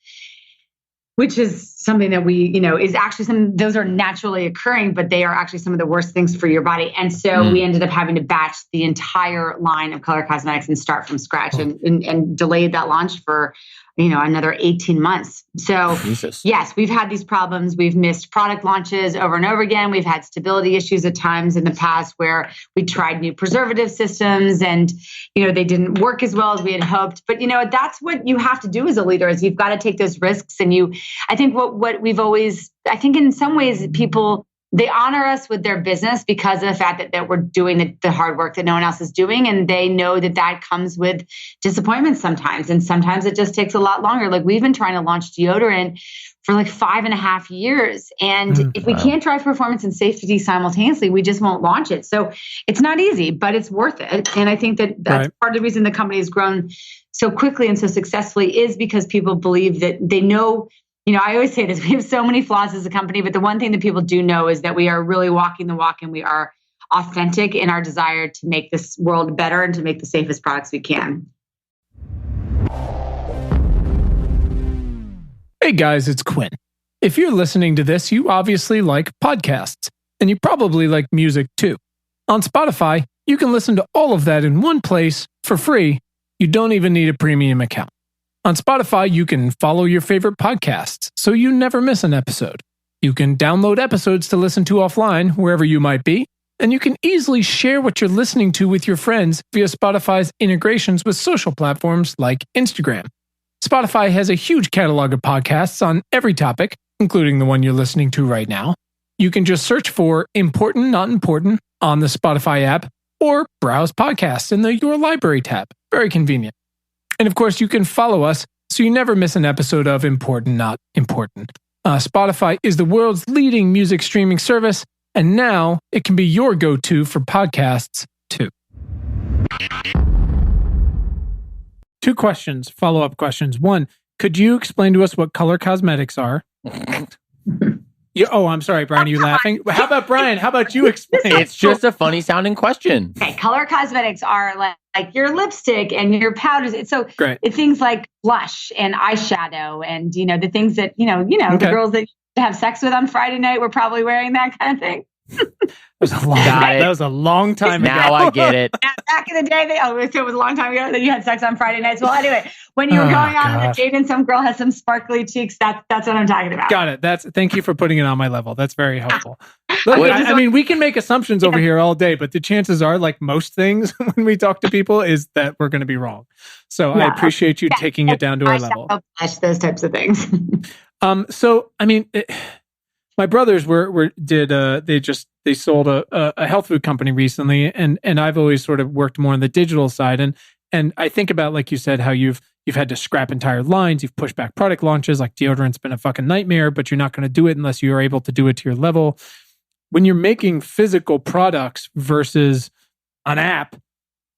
which is something that we, is actually those are naturally occurring, but they are actually some of the worst things for your body. And so we ended up having to batch the entire line of color cosmetics and start from scratch and delayed that launch for, another 18 months. So yes, we've had these problems. We've missed product launches over and over again. We've had stability issues at times in the past where we tried new preservative systems and, they didn't work as well as we had hoped. But, that's what you have to do as a leader is you've got to take those risks. And I think what we've always, I think in some ways people, they honor us with their business because of the fact that we're doing the hard work that no one else is doing. And they know that comes with disappointment sometimes. And sometimes it just takes a lot longer. Like we've been trying to launch deodorant for like 5.5 years. And if we can't drive performance and safety simultaneously, we just won't launch it. So it's not easy, but it's worth it. And I think that's part of the reason the company has grown so quickly and so successfully is because people believe that they know. I always say this, we have so many flaws as a company, but the one thing that people do know is that we are really walking the walk and we are authentic in our desire to make this world better and to make the safest products we can. Hey guys, it's Quinn. If you're listening to this, you obviously like podcasts, and you probably like music too. On Spotify, you can listen to all of that in one place for free. You don't even need a premium account. On Spotify, you can follow your favorite podcasts so you never miss an episode. You can download episodes to listen to offline wherever you might be, and you can easily share what you're listening to with your friends via Spotify's integrations with social platforms like Instagram. Spotify has a huge catalog of podcasts on every topic, including the one you're listening to right now. You can just search for Important Not Important on the Spotify app or browse podcasts in the Your Library tab. Very convenient. And of course, you can follow us so you never miss an episode of Important Not Important. Spotify is the world's leading music streaming service, and now it can be your go-to for podcasts, too. 2 questions, follow-up questions. 1, could you explain to us what color cosmetics are? I'm sorry, Brian, are you laughing? How about Brian? How about you explain? It's just a funny sounding question. Okay, color cosmetics are like your lipstick and your powders. It's things like blush and eyeshadow and, the things that, the girls that you have sex with on Friday night were probably wearing that kind of thing. That was a long time ago. Now I get it. Back in the day, so it was a long time ago that you had sex on Friday nights. Well, anyway, when you were going on a date and some girl has some sparkly cheeks, that's what I'm talking about. Got it. Thank you for putting it on my level. That's very helpful. Look, I mean, we can make assumptions over here all day, but the chances are, like most things when we talk to people, is that we're going to be wrong. So I appreciate you taking it down to our level. Those types of things. My brothers they sold a health food company recently, and I've always sort of worked more on the digital side, and I think about, like you said, how you've had to scrap entire lines, you've pushed back product launches, like deodorant's been a fucking nightmare, but you're not going to do it unless you are able to do it to your level. When you're making physical products versus an app,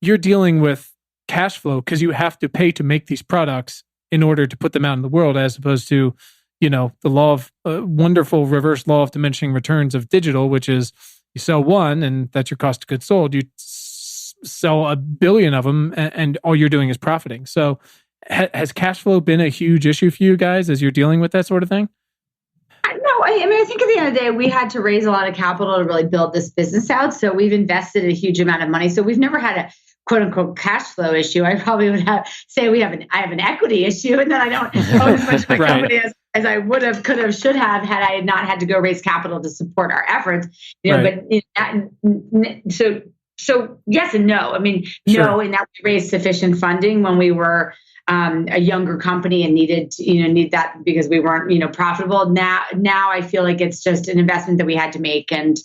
you're dealing with cash flow because you have to pay to make these products in order to put them out in the world, as opposed to the law of wonderful reverse law of diminishing returns of digital, which is you sell one and that's your cost of goods sold. You sell 1 billion of them and all you're doing is profiting. So has cash flow been a huge issue for you guys as you're dealing with that sort of thing? No, I think at the end of the day, we had to raise a lot of capital to really build this business out. So we've invested a huge amount of money. So we've never had a quote unquote cash flow issue. I probably would say I have an equity issue, and then I don't own as much of my company as I would have, could have, should have had I not had to go raise capital to support our efforts. So yes and no. I mean, no, in that we raised sufficient funding when we were a younger company and need that because we weren't profitable. Now I feel like it's just an investment that we had to make, and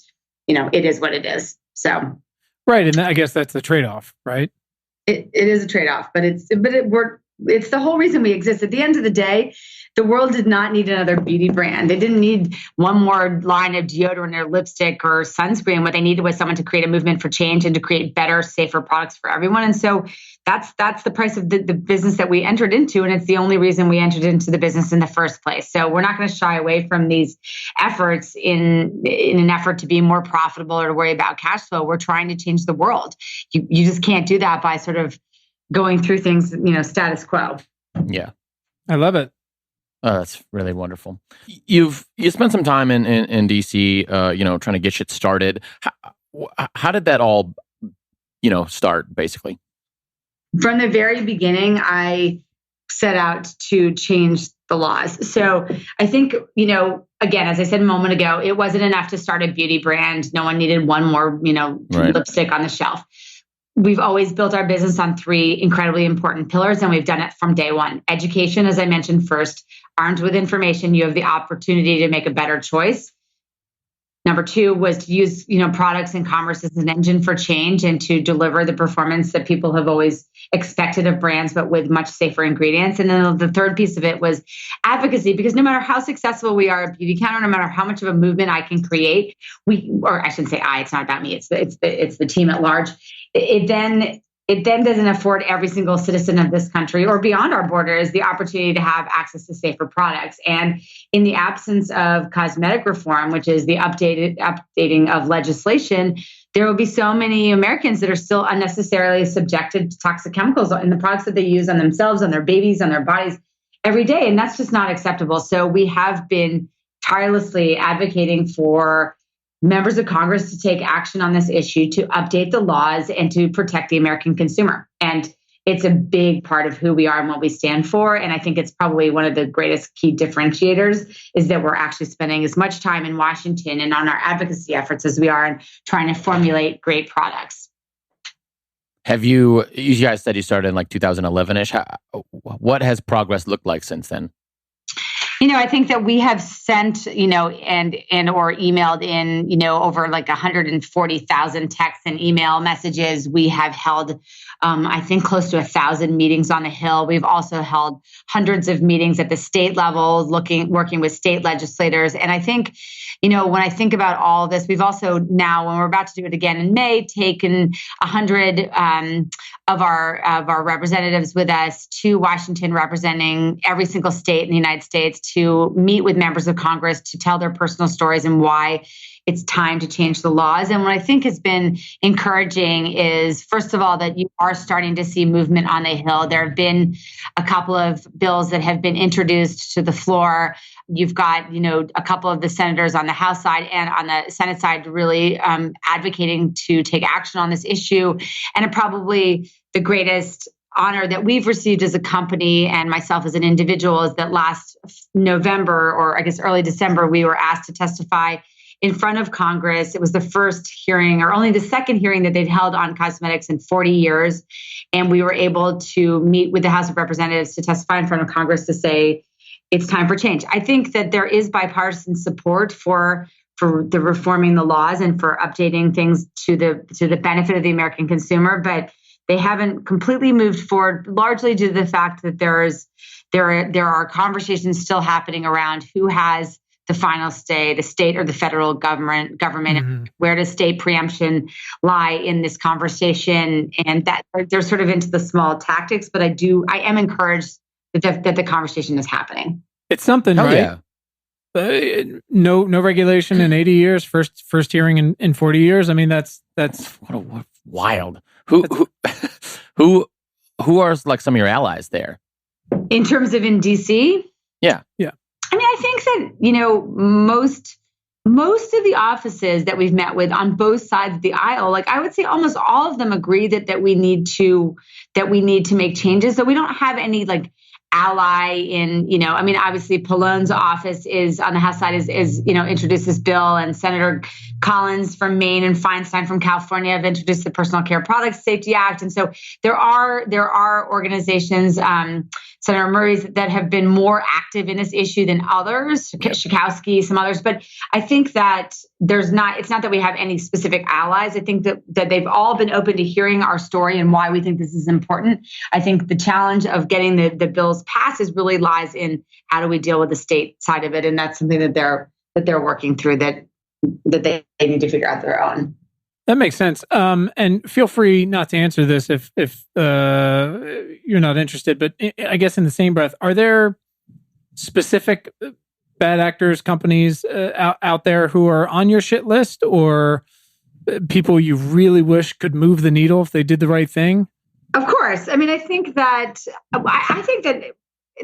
it is what it is. So. Right, and I guess that's the trade-off, right? It is a trade-off, but it's the whole reason we exist. At the end of the day, the world did not need another beauty brand. They didn't need one more line of deodorant or lipstick or sunscreen. What they needed was someone to create a movement for change and to create better, safer products for everyone. And so that's the price of the business that we entered into, and it's the only reason we entered into the business in the first place. So we're not going to shy away from these efforts in an effort to be more profitable or to worry about cash flow. We're trying to change the world. You just can't do that by sort of going through things, status quo. Yeah, I love it. Oh, that's really wonderful. You spent some time in DC, trying to get shit started. How did that all, start basically? From the very beginning, I set out to change the laws. So I think, again, as I said a moment ago, it wasn't enough to start a beauty brand. No one needed one more, lipstick on the shelf. We've always built our business on 3 incredibly important pillars, and we've done it from day one. Education, as I mentioned first, armed with information, you have the opportunity to make a better choice. Number 2 was to use, products and commerce as an engine for change and to deliver the performance that people have always expected of brands, but with much safer ingredients. And then the third piece of it was advocacy, because no matter how successful we are at Beautycounter, no matter how much of a movement I can create, or I shouldn't say it's not about me, it's the team at large. It then doesn't afford every single citizen of this country or beyond our borders the opportunity to have access to safer products. And in the absence of cosmetic reform, which is the updating of legislation, there will be so many Americans that are still unnecessarily subjected to toxic chemicals in the products that they use on themselves, on their babies, on their bodies every day. And that's just not acceptable. So we have been tirelessly advocating for members of Congress to take action on this issue, to update the laws and to protect the American consumer. And it's a big part of who we are and what we stand for. And I think it's probably one of the greatest key differentiators is that we're actually spending as much time in Washington and on our advocacy efforts as we are in trying to formulate great products. You guys said you started in like 2011-ish. What has progress looked like since then? I think that we have sent, and or emailed in, over like 140,000 texts and email messages. We have held, I think, close to 1,000 meetings on the Hill. We've also held hundreds of meetings at the state level, working with state legislators. And I think, when I think about all this, we've also now, when we're about to do it again in May, taken 100 of our representatives with us to Washington, representing every single state in the United States, to meet with members of Congress to tell their personal stories and why it's time to change the laws. And what I think has been encouraging is, first of all, that you are starting to see movement on the Hill. There have been a couple of bills that have been introduced to the floor. You've got, a couple of the senators on the House side and on the Senate side really advocating to take action on this issue. And probably the greatest honor that we've received as a company and myself as an individual is that last November, or I guess early December, we were asked to testify in front of Congress. It was the first hearing, or only the second hearing, that they'd held on cosmetics in 40 years. And we were able to meet with the House of Representatives to testify in front of Congress to say it's time for change. I think that there is bipartisan support for the reforming the laws and for updating things to the benefit of the American consumer, but they haven't completely moved forward, largely due to the fact that there are conversations still happening around who has the final say, the state or the federal government, mm-hmm. Where does state preemption lie in this conversation? And that they're sort of into the small tactics, but I am encouraged that the conversation is happening. It's something, right? Yeah. No regulation in 80 years. First hearing in 40 years. I mean, that's what wild. Who are like some of your allies there? In terms of in DC? Yeah. I mean, I think that, most of the offices that we've met with on both sides of the aisle, like I would say almost all of them agree that we need to make changes. So we don't have any like ally in, obviously Pallone's office is on the House side is introduced this bill, and Senator Collins from Maine and Feinstein from California have introduced the Personal Care Products Safety Act. And so there are organizations, Senator Murray's, that have been more active in this issue than others, Schakowsky, some others. But I think that it's not that we have any specific allies. I think that they've all been open to hearing our story and why we think this is important. I think the challenge of getting the bills passed really lies in how do we deal with the state side of it. And that's something that they're working through that they need to figure out their own. That makes sense. And feel free not to answer this if you're not interested, but I guess in the same breath, are there specific bad actors, companies out there who are on your shit list, or people you really wish could move the needle if they did the right thing? Of course. I mean, I think that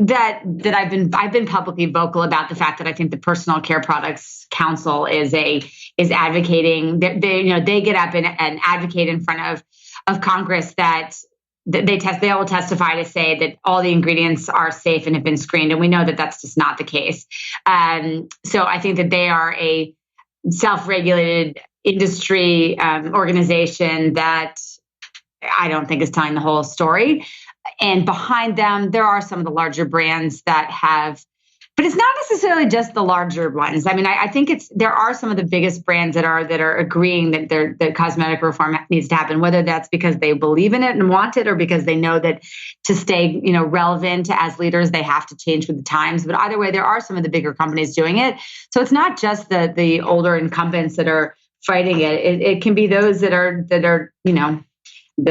I've been publicly vocal about the fact that I think the Personal Care Products Council is advocating that they get up and advocate in front of Congress that they will testify to say that all the ingredients are safe and have been screened, and we know that that's just not the case. So I think that they are a self-regulated industry organization that I don't think is telling the whole story. And behind them, there are some of the larger brands that have, but it's not necessarily just the larger ones. I mean, I think there are some of the biggest brands that are agreeing that cosmetic reform needs to happen, whether that's because they believe in it and want it, or because they know that to stay, relevant as leaders, they have to change with the times. But either way, there are some of the bigger companies doing it. So it's not just the older incumbents that are fighting it. It can be those that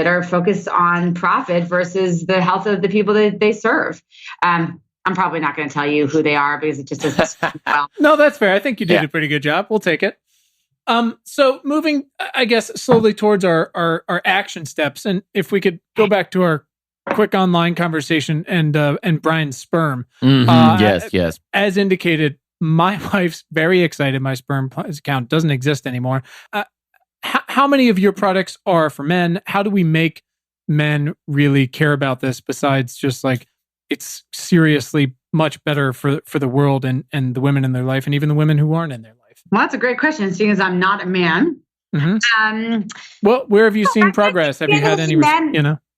are focused on profit versus the health of the people that they serve. I'm probably not going to tell you who they are because it just doesn't well. No, that's fair. I think you did a pretty good job. We'll take it. So moving, I guess, slowly towards our action steps. And if we could go back to our quick online conversation and Brian's sperm. Mm-hmm. Yes. As indicated, my wife's very excited. My sperm account doesn't exist anymore. How many of your products are for men? How do we make men really care about this besides just like it's seriously much better for the world and the women in their life and even the women who aren't in their life? Well, that's a great question, seeing as I'm not a man. Well, where have you seen progress? Have you had any,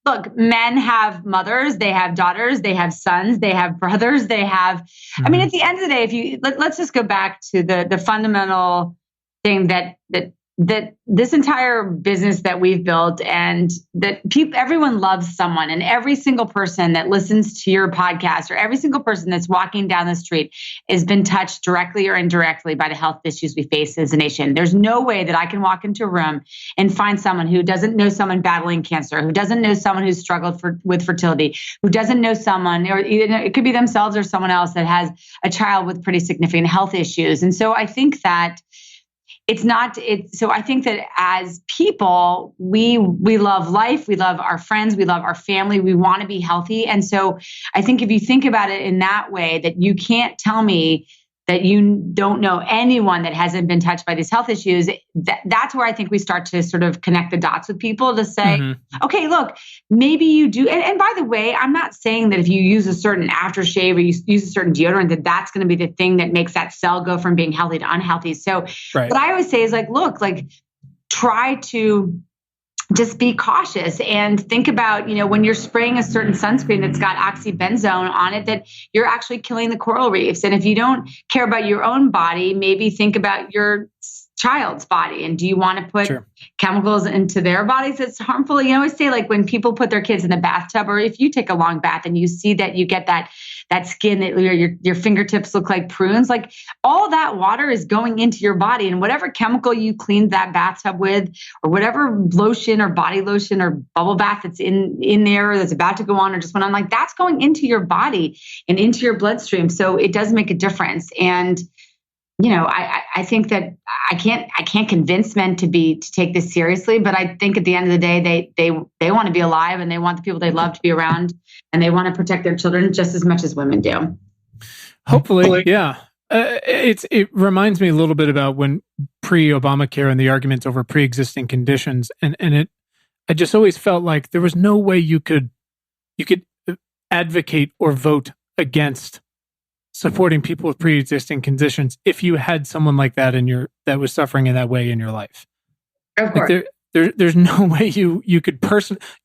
Look, men have mothers, they have daughters, they have sons, they have brothers, they have, I mean, at the end of the day, if you, let's just go back to the fundamental thing that this entire business that we've built, and that everyone loves someone, and every single person that listens to your podcast or every single person that's walking down the street has been touched directly or indirectly by the health issues we face as a nation. There's no way that I can walk into a room and find someone who doesn't know someone battling cancer, who doesn't know someone who's struggled with fertility, who doesn't know someone, or it could be themselves or someone else that has a child with pretty significant health issues. And so I think that so I think that as people, we love life, we love our friends, we love our family, we want to be healthy. And so I think if you think about it in that way, that you can't tell me that you don't know anyone that hasn't been touched by these health issues, that's where I think we start to sort of connect the dots with people to say, okay, look, maybe you do. And by the way, I'm not saying that if you use a certain aftershave or you use a certain deodorant, that's going to be the thing that makes that cell go from being healthy to unhealthy. So what I always say is like, look, like try to just be cautious and think about, when you're spraying a certain sunscreen that's got oxybenzone on it, that you're actually killing the coral reefs. And if you don't care about your own body, maybe think about your child's body. And do you want to put chemicals into their bodies that's harmful? I always say, like, when people put their kids in the bathtub, or if you take a long bath and you see that you get that skin that your fingertips look like prunes, like all that water is going into your body, and whatever chemical you cleaned that bathtub with, or whatever lotion or body lotion or bubble bath that's in there, or that's about to go on or just went on, like that's going into your body and into your bloodstream. So it does make a difference. And I think that I can't convince men to take this seriously, but I think at the end of the day, they want to be alive, and they want the people they love to be around, and they want to protect their children just as much as women do. Hopefully, yeah. It reminds me a little bit about when pre-Obamacare and the arguments over pre-existing conditions, and I just always felt like there was no way you could advocate or vote against supporting people with pre-existing conditions if you had someone like that that was suffering in that way in your life. Of course. Like there's no way you could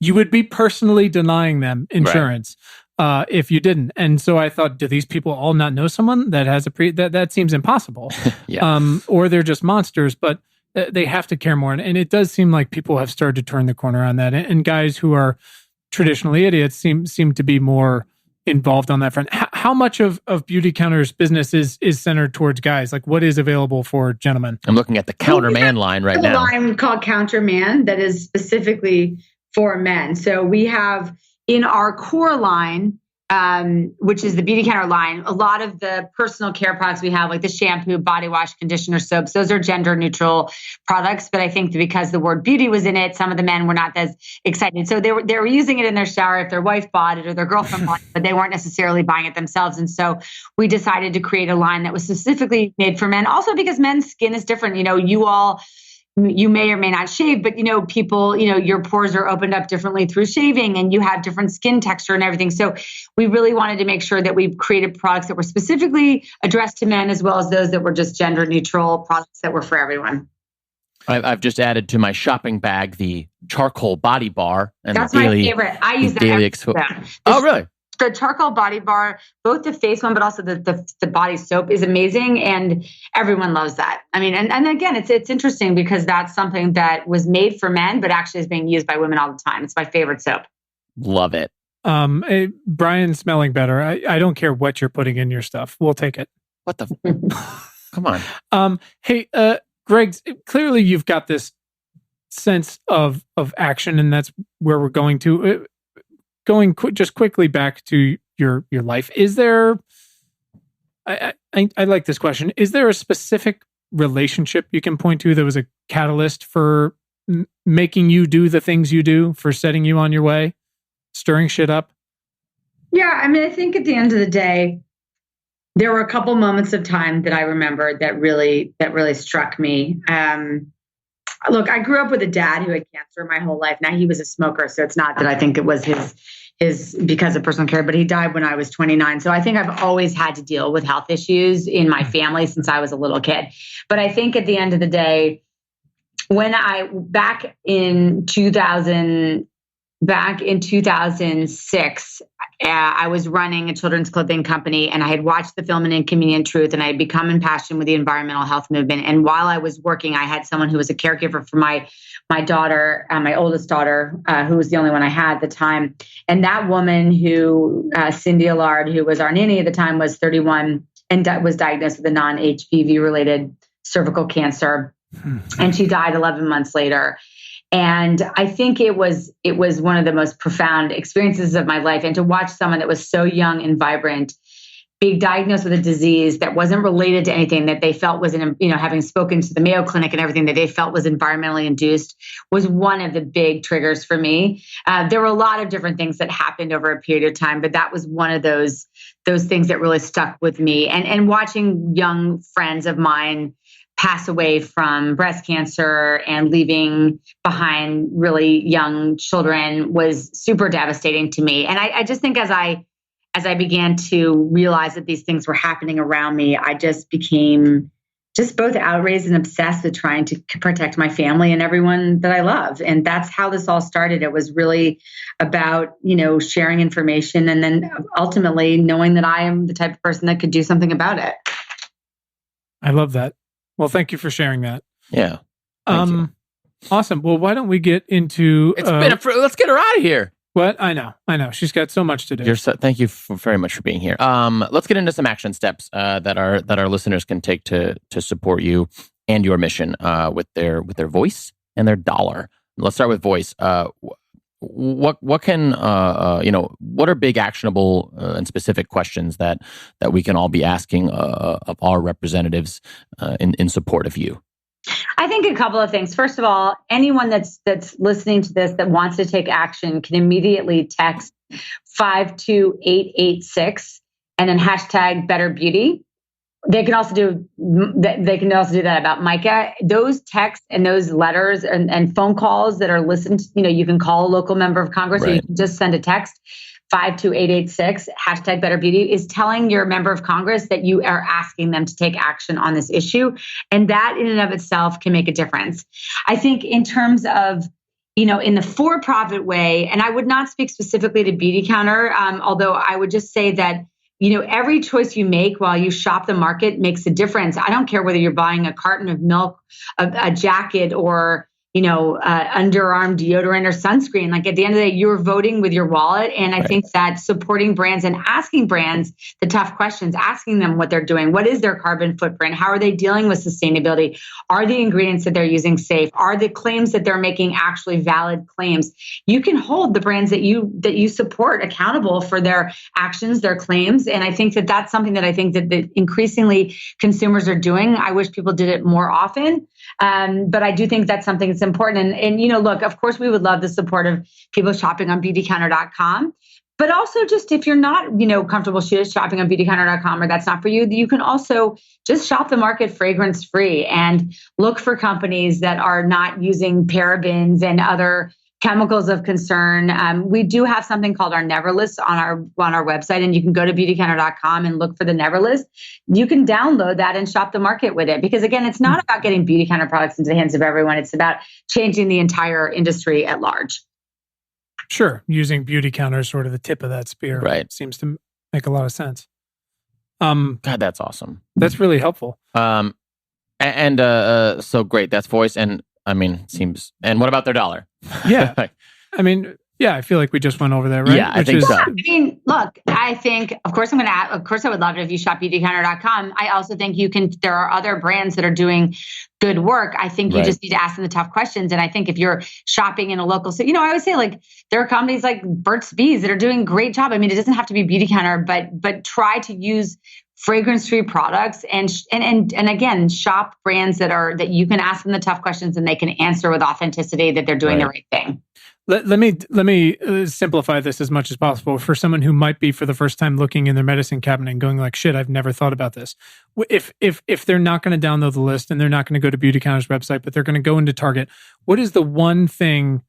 you would be personally denying them insurance if you didn't. And so I thought, do these people all not know someone that has that seems impossible. Or they're just monsters, but they have to care more. And it does seem like people have started to turn the corner on that. And guys who are traditionally idiots seem to be more involved on that front. How much of Beautycounter's business is centered towards guys? Like, what is available for gentlemen? I'm looking at the Counterman line right now. A line called Counterman that is specifically for men. So we have in our core line, which is the Beautycounter line, a lot of the personal care products we have, like the shampoo, body wash, conditioner, soaps, those are gender neutral products. But I think that because the word beauty was in it, some of the men were not as excited. So they were using it in their shower if their wife bought it or their girlfriend bought it, but they weren't necessarily buying it themselves. And so we decided to create a line that was specifically made for men. Also because men's skin is different. You may or may not shave, but people, your pores are opened up differently through shaving, and you have different skin texture and everything. So we really wanted to make sure that we created products that were specifically addressed to men, as well as those that were just gender neutral products that were for everyone. I've just added to my shopping bag the charcoal body bar. And that's my favorite. I use that. Oh, really? The charcoal body bar, both the face one, but also the body soap is amazing, and everyone loves that. I mean, and again, it's interesting because that's something that was made for men, but actually is being used by women all the time. It's my favorite soap. Love it. Hey, Brian, smelling better. I don't care what you're putting in your stuff. We'll take it. What the? Come on. Hey, Gregg, clearly you've got this sense of action, and that's where we're going to. Just quickly back to your life. Is there, I like this question. Is there a specific relationship you can point to that was a catalyst for making you do the things you do, for setting you on your way, stirring shit up? Yeah. I mean, I think at the end of the day, there were a couple moments of time that I remember that really struck me. Look, I grew up with a dad who had cancer my whole life. Now he was a smoker, so it's not that I think it was his because of personal care, but he died when I was 29. So I think I've always had to deal with health issues in my family since I was a little kid. But I think at the end of the day, when back in 2006, I was running a children's clothing company, and I had watched the film An Inconvenient Truth, and I had become impassioned with the environmental health movement. And while I was working, I had someone who was a caregiver for my daughter, my oldest daughter, who was the only one I had at the time. And that woman who, Cindy Allard, who was our nanny at the time, was 31 and was diagnosed with a non-HPV related cervical cancer. And she died 11 months later. And I think it was one of the most profound experiences of my life. And to watch someone that was so young and vibrant being diagnosed with a disease that wasn't related to anything that they felt was, having spoken to the Mayo Clinic and everything that they felt was environmentally induced, was one of the big triggers for me. There were a lot of different things that happened over a period of time, but that was one of those things that really stuck with me. And watching young friends of mine pass away from breast cancer and leaving behind really young children was super devastating to me. And I just think as I began to realize that these things were happening around me, I just became just both outraged and obsessed with trying to protect my family and everyone that I love. And that's how this all started. It was really about, sharing information and then ultimately knowing that I am the type of person that could do something about it. I love that. Well, thank you for sharing that. Yeah. Thank you. Awesome. Well, why don't we get into... let's get her out of here. What? I know. She's got so much to do. Thank you very much for being here. Let's get into some action steps that our listeners can take to support you and your mission with their voice and their dollar. Let's start with voice. What are big actionable and specific questions that we can all be asking of our representatives in support of you? I think a couple of things. First of all, anyone that's listening to this that wants to take action can immediately text 52886 and then hashtag Better Beauty. They can also do that about Micah. Those texts and those letters and phone calls that are listened to, you can call a local member of Congress, right, or you can just send a text. 52886 hashtag Better Beauty is telling your member of Congress that you are asking them to take action on this issue. And that in and of itself can make a difference. I think in terms of, in the for-profit way, and I would not speak specifically to Beautycounter, although I would just say that, every choice you make while you shop the market makes a difference. I don't care whether you're buying a carton of milk, a jacket, or underarm deodorant or sunscreen. Like at the end of the day, you're voting with your wallet. And I think that supporting brands and asking brands the tough questions, asking them what they're doing. What is their carbon footprint? How are they dealing with sustainability? Are the ingredients that they're using safe? Are the claims that they're making actually valid claims? You can hold the brands that you support accountable for their actions, their claims. And I think that that's something that I think that increasingly consumers are doing. I wish people did it more often. But I do think that's something that's important. And look, of course, we would love the support of people shopping on Beautycounter.com. But also just if you're not, comfortable shopping on Beautycounter.com or that's not for you, you can also just shop the market fragrance free and look for companies that are not using parabens and other chemicals of concern. We do have something called our Never List on our website, and you can go to Beautycounter.com and look for the Never List. You can download that and shop the market with it. Because again, it's not about getting Beautycounter products into the hands of everyone. It's about changing the entire industry at large. Sure. Using Beautycounter as sort of the tip of that spear. Right. Seems to make a lot of sense. God, that's awesome. That's really helpful. So great. That's voice. And seems. And what about their dollar? Yeah. I feel like we just went over that, right? Yeah, I think so. Look, I think, of course, I would love it if you shop Beautycounter.com. I also think there are other brands that are doing good work. I think you just need to ask them the tough questions. And I think if you're shopping in a local city, I would say there are companies like Burt's Bees that are doing a great job. It doesn't have to be Beautycounter, but try to use fragrance-free products and again, shop brands that you can ask them the tough questions and they can answer with authenticity that they're doing the right thing. Let me simplify this as much as possible for someone who might be for the first time looking in their medicine cabinet and going like, shit, I've never thought about this. If they're not going to download the list and they're not going to go to Beautycounter's website, but they're going to go into Target, what is the one thing,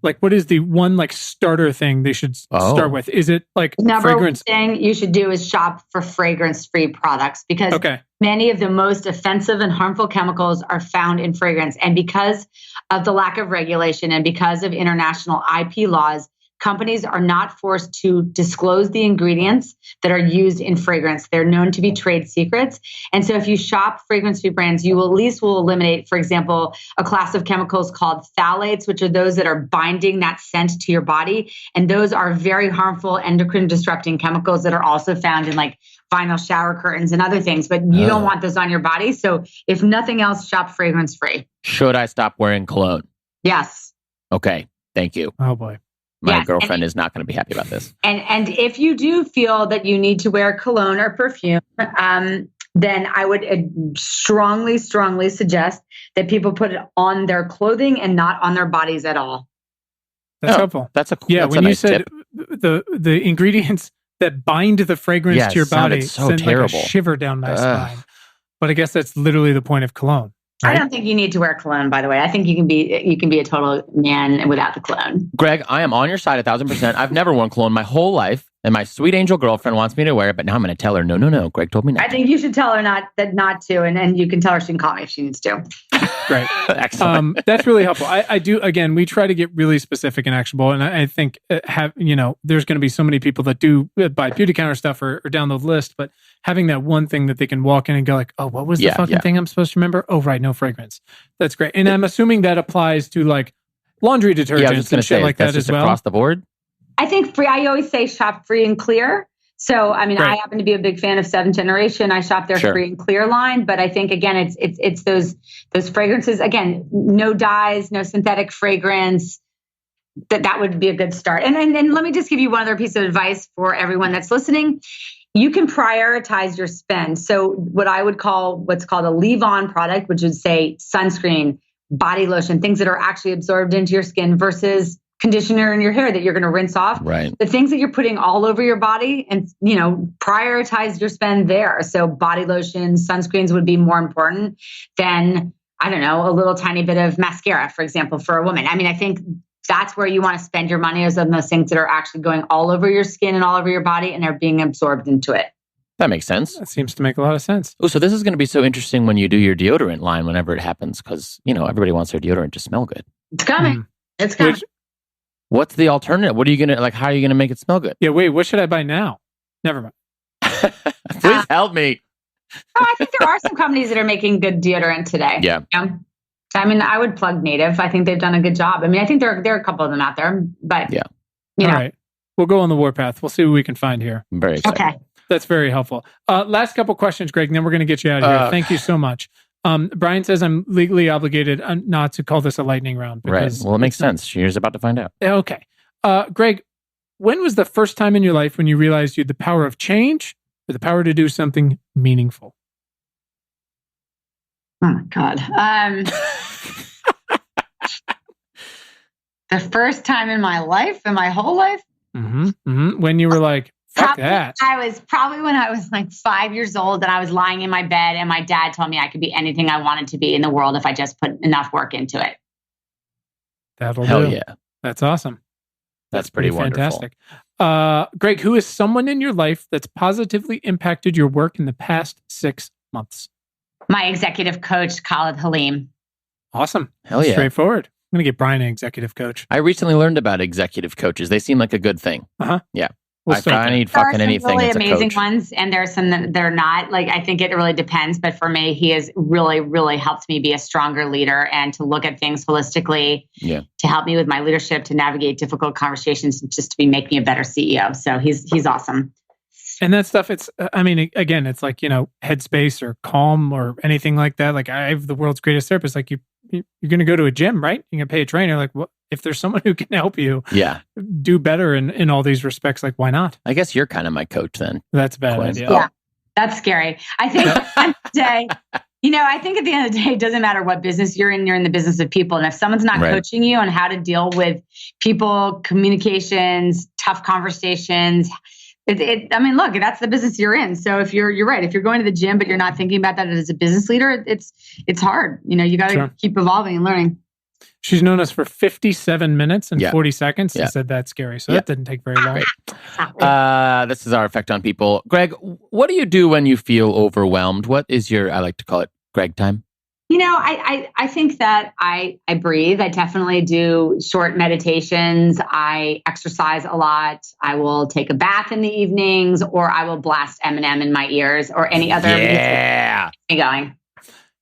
like what is the one like starter thing they should start with? Is it like fragrance? Number one thing you should do is shop for fragrance-free products because many of the most offensive and harmful chemicals are found in fragrance. And because of the lack of regulation and because of international IP laws, companies are not forced to disclose the ingredients that are used in fragrance. They're known to be trade secrets. And so if you shop fragrance-free brands, you will at least eliminate, for example, a class of chemicals called phthalates, which are those that are binding that scent to your body. And those are very harmful endocrine disrupting chemicals that are also found in like vinyl shower curtains and other things, but you don't want those on your body. So if nothing else, shop fragrance-free. Should I stop wearing cologne? Yes. Okay. Thank you. Oh boy. My girlfriend is not going to be happy about this. And if you do feel that you need to wear cologne or perfume, then I would strongly suggest that people put it on their clothing and not on their bodies at all. That's helpful. That's when you nice said tip. the ingredients that bind the fragrance to your body so send terrible. like a shiver down my spine. But I guess that's literally the point of cologne. Right? I don't think you need to wear cologne, by the way. I think you can be a total man without the cologne. Greg, I am on your side 1,000%. I've never worn cologne my whole life, and my sweet angel girlfriend wants me to wear it, but now I'm going to tell her, no. Greg told me not. I think you should tell her not to, and you can tell her she can call me if she needs to. Great. Excellent. That's really helpful. I do, again, we try to get really specific and actionable, and I think there's going to be so many people that do buy Beautycounter stuff or download the list, but having that one thing that they can walk in and go like, oh, what was the fucking thing I'm supposed to remember? Oh, right, no fragrance. That's great. And I'm assuming that applies to like laundry detergents and shit like that as well. Across the board? I think I always say shop free and clear. So, I mean, I happen to be a big fan of 7th Generation. I shop their free and clear line, but I think again, it's those fragrances. Again, no dyes, no synthetic fragrance. That would be a good start. And let me just give you one other piece of advice for everyone that's listening. You can prioritize your spend. So what I would call what's called a leave-on product, which would say sunscreen, body lotion, things that are actually absorbed into your skin versus conditioner in your hair that you're going to rinse off. Right. The things that you're putting all over your body and, prioritize your spend there. So body lotion, sunscreens would be more important than, I don't know, a little tiny bit of mascara, for example, for a woman. I mean, I think that's where you want to spend your money is on those things that are actually going all over your skin and all over your body and are being absorbed into it. That makes sense. That seems to make a lot of sense. Oh, so this is going to be so interesting when you do your deodorant line whenever it happens because, everybody wants their deodorant to smell good. It's coming. It's coming. What's the alternative? What are you going to, how are you going to make it smell good? Yeah, wait, what should I buy now? Never mind. Please help me. I think there are some companies that are making good deodorant today. Yeah. I mean, I would plug Native. I think they've done a good job. I mean, I think there are a couple of them out there, but All right. We'll go on the warpath. We'll see what we can find here. I'm very excited. Okay. That's very helpful. Last couple questions, Greg, and then we're going to get you out of here. Thank you so much. Brian says I'm legally obligated not to call this a lightning round. Right. Well, it makes sense. She's about to find out. Okay. Greg, when was the first time in your life when you realized you had the power of change or the power to do something meaningful? Oh, my God. The first time in my life, in my whole life? When you were like, fuck that. I was probably when I was like 5 years old and I was lying in my bed and my dad told me I could be anything I wanted to be in the world if I just put enough work into it. That'll Hell do. Yeah. That's awesome. That's pretty wonderful. Fantastic. Greg, who is someone in your life that's positively impacted your work in the past 6 months? My executive coach, Khalid Halim. Awesome. Hell yeah. Straightforward. I'm going to get Brian an executive coach. I recently learned about executive coaches. They seem like a good thing. Yeah. If I need fucking anything, really it's a amazing coach. ones, and there's some that they're not. Like, I think it really depends. But for me, he has really, really helped me be a stronger leader and to look at things holistically. Yeah. To help me with my leadership, to navigate difficult conversations, and just to make me a better CEO. So he's awesome. And that stuff, it's, I mean, again, it's like, Headspace or Calm or anything like that. Like, I have the world's greatest therapist. Like, you're going to go to a gym, right? You're going to pay a trainer. Like, what if there's someone who can help you do better in all these respects? Like, why not? I guess you're kind of my coach then. That's a bad Quinn. idea. Yeah, that's scary. I think one day, I think at the end of the day, it doesn't matter what business you're in the business of people. And if someone's not coaching you on how to deal with people, communications, tough conversations, look, that's the business you're in. So if you're right, if you're going to the gym, but you're not thinking about that as a business leader, it's hard. You got to keep evolving and learning. She's known us for 57 minutes and 40 seconds and said that's scary. So that didn't take very long. This is our effect on people. Gregg, what do you do when you feel overwhelmed? What is your, I like to call it Gregg time? I think that I breathe. I definitely do short meditations. I exercise a lot. I will take a bath in the evenings, or I will blast Eminem in my ears or any other music. Going.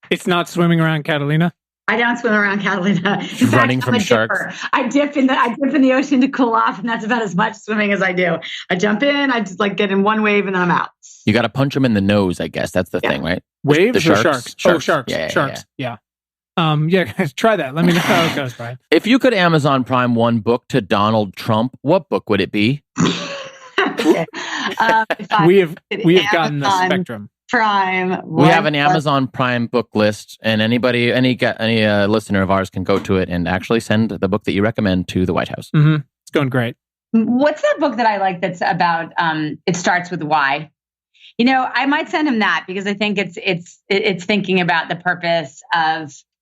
It's not swimming around Catalina. I don't swim around Catalina. Running from sharks. I dip in the ocean to cool off, and that's about as much swimming as I do. I jump in, I just get in one wave, and then I'm out. You got to punch them in the nose, I guess. That's the thing, right? Waves or sharks? Oh, sharks. Sharks. Yeah. Guys, try that. Let me know how it goes, Brian. If you could Amazon Prime one book to Donald Trump, what book would it be? We have gotten the spectrum. Prime. We have an Amazon Prime book list, and any listener of ours can go to it and actually send the book that you recommend to the White House. Mm-hmm. It's going great. What's that book that I like that's about, it starts with why? I might send him that because I think it's thinking about the purpose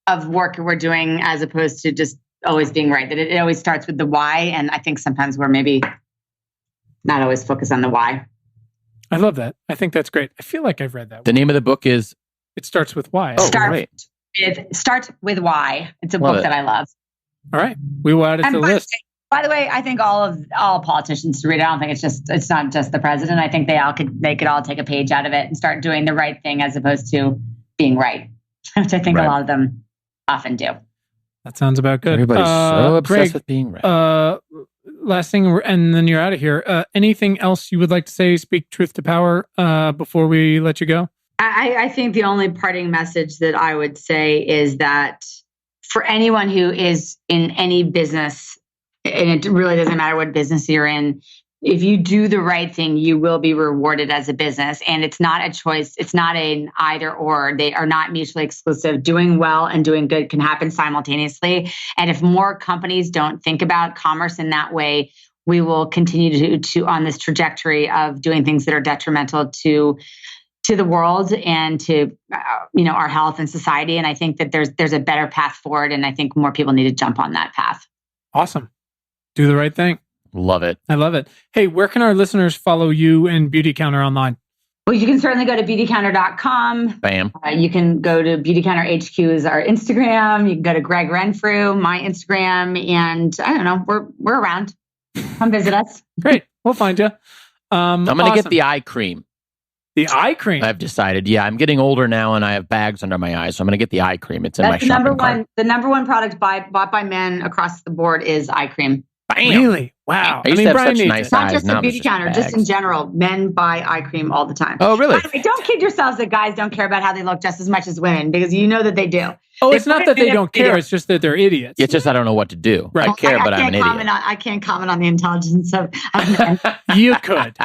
of work we're doing as opposed to just always being right. That it always starts with the why. And I think sometimes we're maybe not always focused on the why. I love that. I think that's great. I feel like I've read that. The name of the book is? It Starts With Why. Oh, Start With Why. It's a book that I love. All right. We will add it to the list. By the way, I think all politicians should read it. I don't think it's not just the president. I think they could all take a page out of it and start doing the right thing as opposed to being right, which I think a lot of them often do. That sounds about good. Everybody's so obsessed Gregg, with being right. Last thing, and then you're out of here. Anything else you would like to say, speak truth to power, before we let you go? I think the only parting message that I would say is that for anyone who is in any business, and it really doesn't matter what business you're in, if you do the right thing, you will be rewarded as a business. And it's not a choice. It's not an either or. They are not mutually exclusive. Doing well and doing good can happen simultaneously. And if more companies don't think about commerce in that way, we will continue to on this trajectory of doing things that are detrimental to the world and to our health and society. And I think that there's a better path forward. And I think more people need to jump on that path. Awesome. Do the right thing. Love it. I love it. Hey, where can our listeners follow you and Beautycounter online? Well, you can certainly go to beautycounter.com. Bam. You can go to Beautycounter HQ is our Instagram. You can go to Gregg Renfrew, my Instagram. And I don't know, we're around. Come visit us. Great. We'll find you. I'm going to get the eye cream. The eye cream? I've decided. Yeah, I'm getting older now and I have bags under my eyes. So I'm going to get the eye cream. It's in my shopping cart. The number one product bought by men across the board is eye cream. Bam. Really? Wow. I used to have such nice not eyes. just at Beautycounter, just in general. Men buy eye cream all the time. Oh, really? By the way, don't kid yourselves that guys don't care about how they look just as much as women, because you know that they do. Oh, it's not that they don't care. It's just that they're idiots. It's just I don't know what to do. Right. I care, but I'm an idiot. I can't comment on the intelligence of men. You could.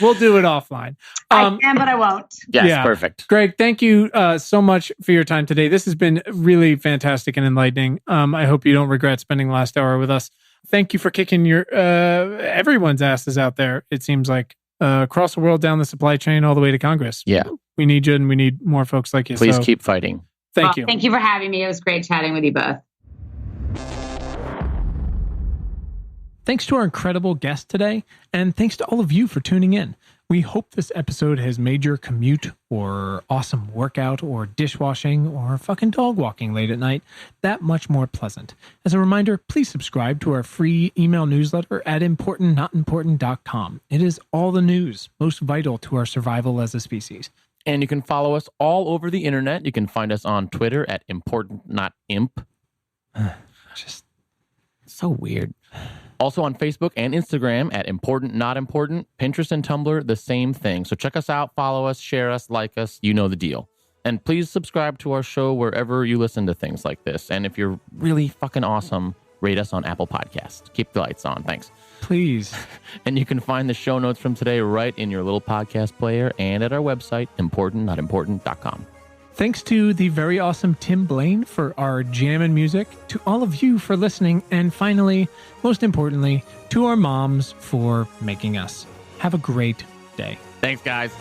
We'll do it offline. I can, but I won't. Yes, perfect. Gregg, thank you so much for your time today. This has been really fantastic and enlightening. I hope you don't regret spending the last hour with us. Thank you for kicking your everyone's asses out there. It seems like across the world, down the supply chain, all the way to Congress. Yeah, we need you, and we need more folks like you. Please keep fighting. Thank you. Thank you for having me. It was great chatting with you both. Thanks to our incredible guest today, and thanks to all of you for tuning in. We hope this episode has made your commute or awesome workout or dishwashing or fucking dog walking late at night that much more pleasant. As a reminder, please subscribe to our free email newsletter at importantnotimportant.com. It is all the news most vital to our survival as a species. And you can follow us all over the internet. You can find us on Twitter at importantnotimp. Just so weird. Also on Facebook and Instagram at Important Not Important. Pinterest and Tumblr, the same thing. So check us out, follow us, share us, like us. You know the deal. And please subscribe to our show wherever you listen to things like this. And if you're really fucking awesome, rate us on Apple Podcasts. Keep the lights on. Thanks. Please. And you can find the show notes from today right in your little podcast player and at our website, importantnotimportant.com. Thanks to the very awesome Tim Blaine for our jam and music, to all of you for listening, and finally, most importantly, to our moms for making us. Have a great day. Thanks, guys.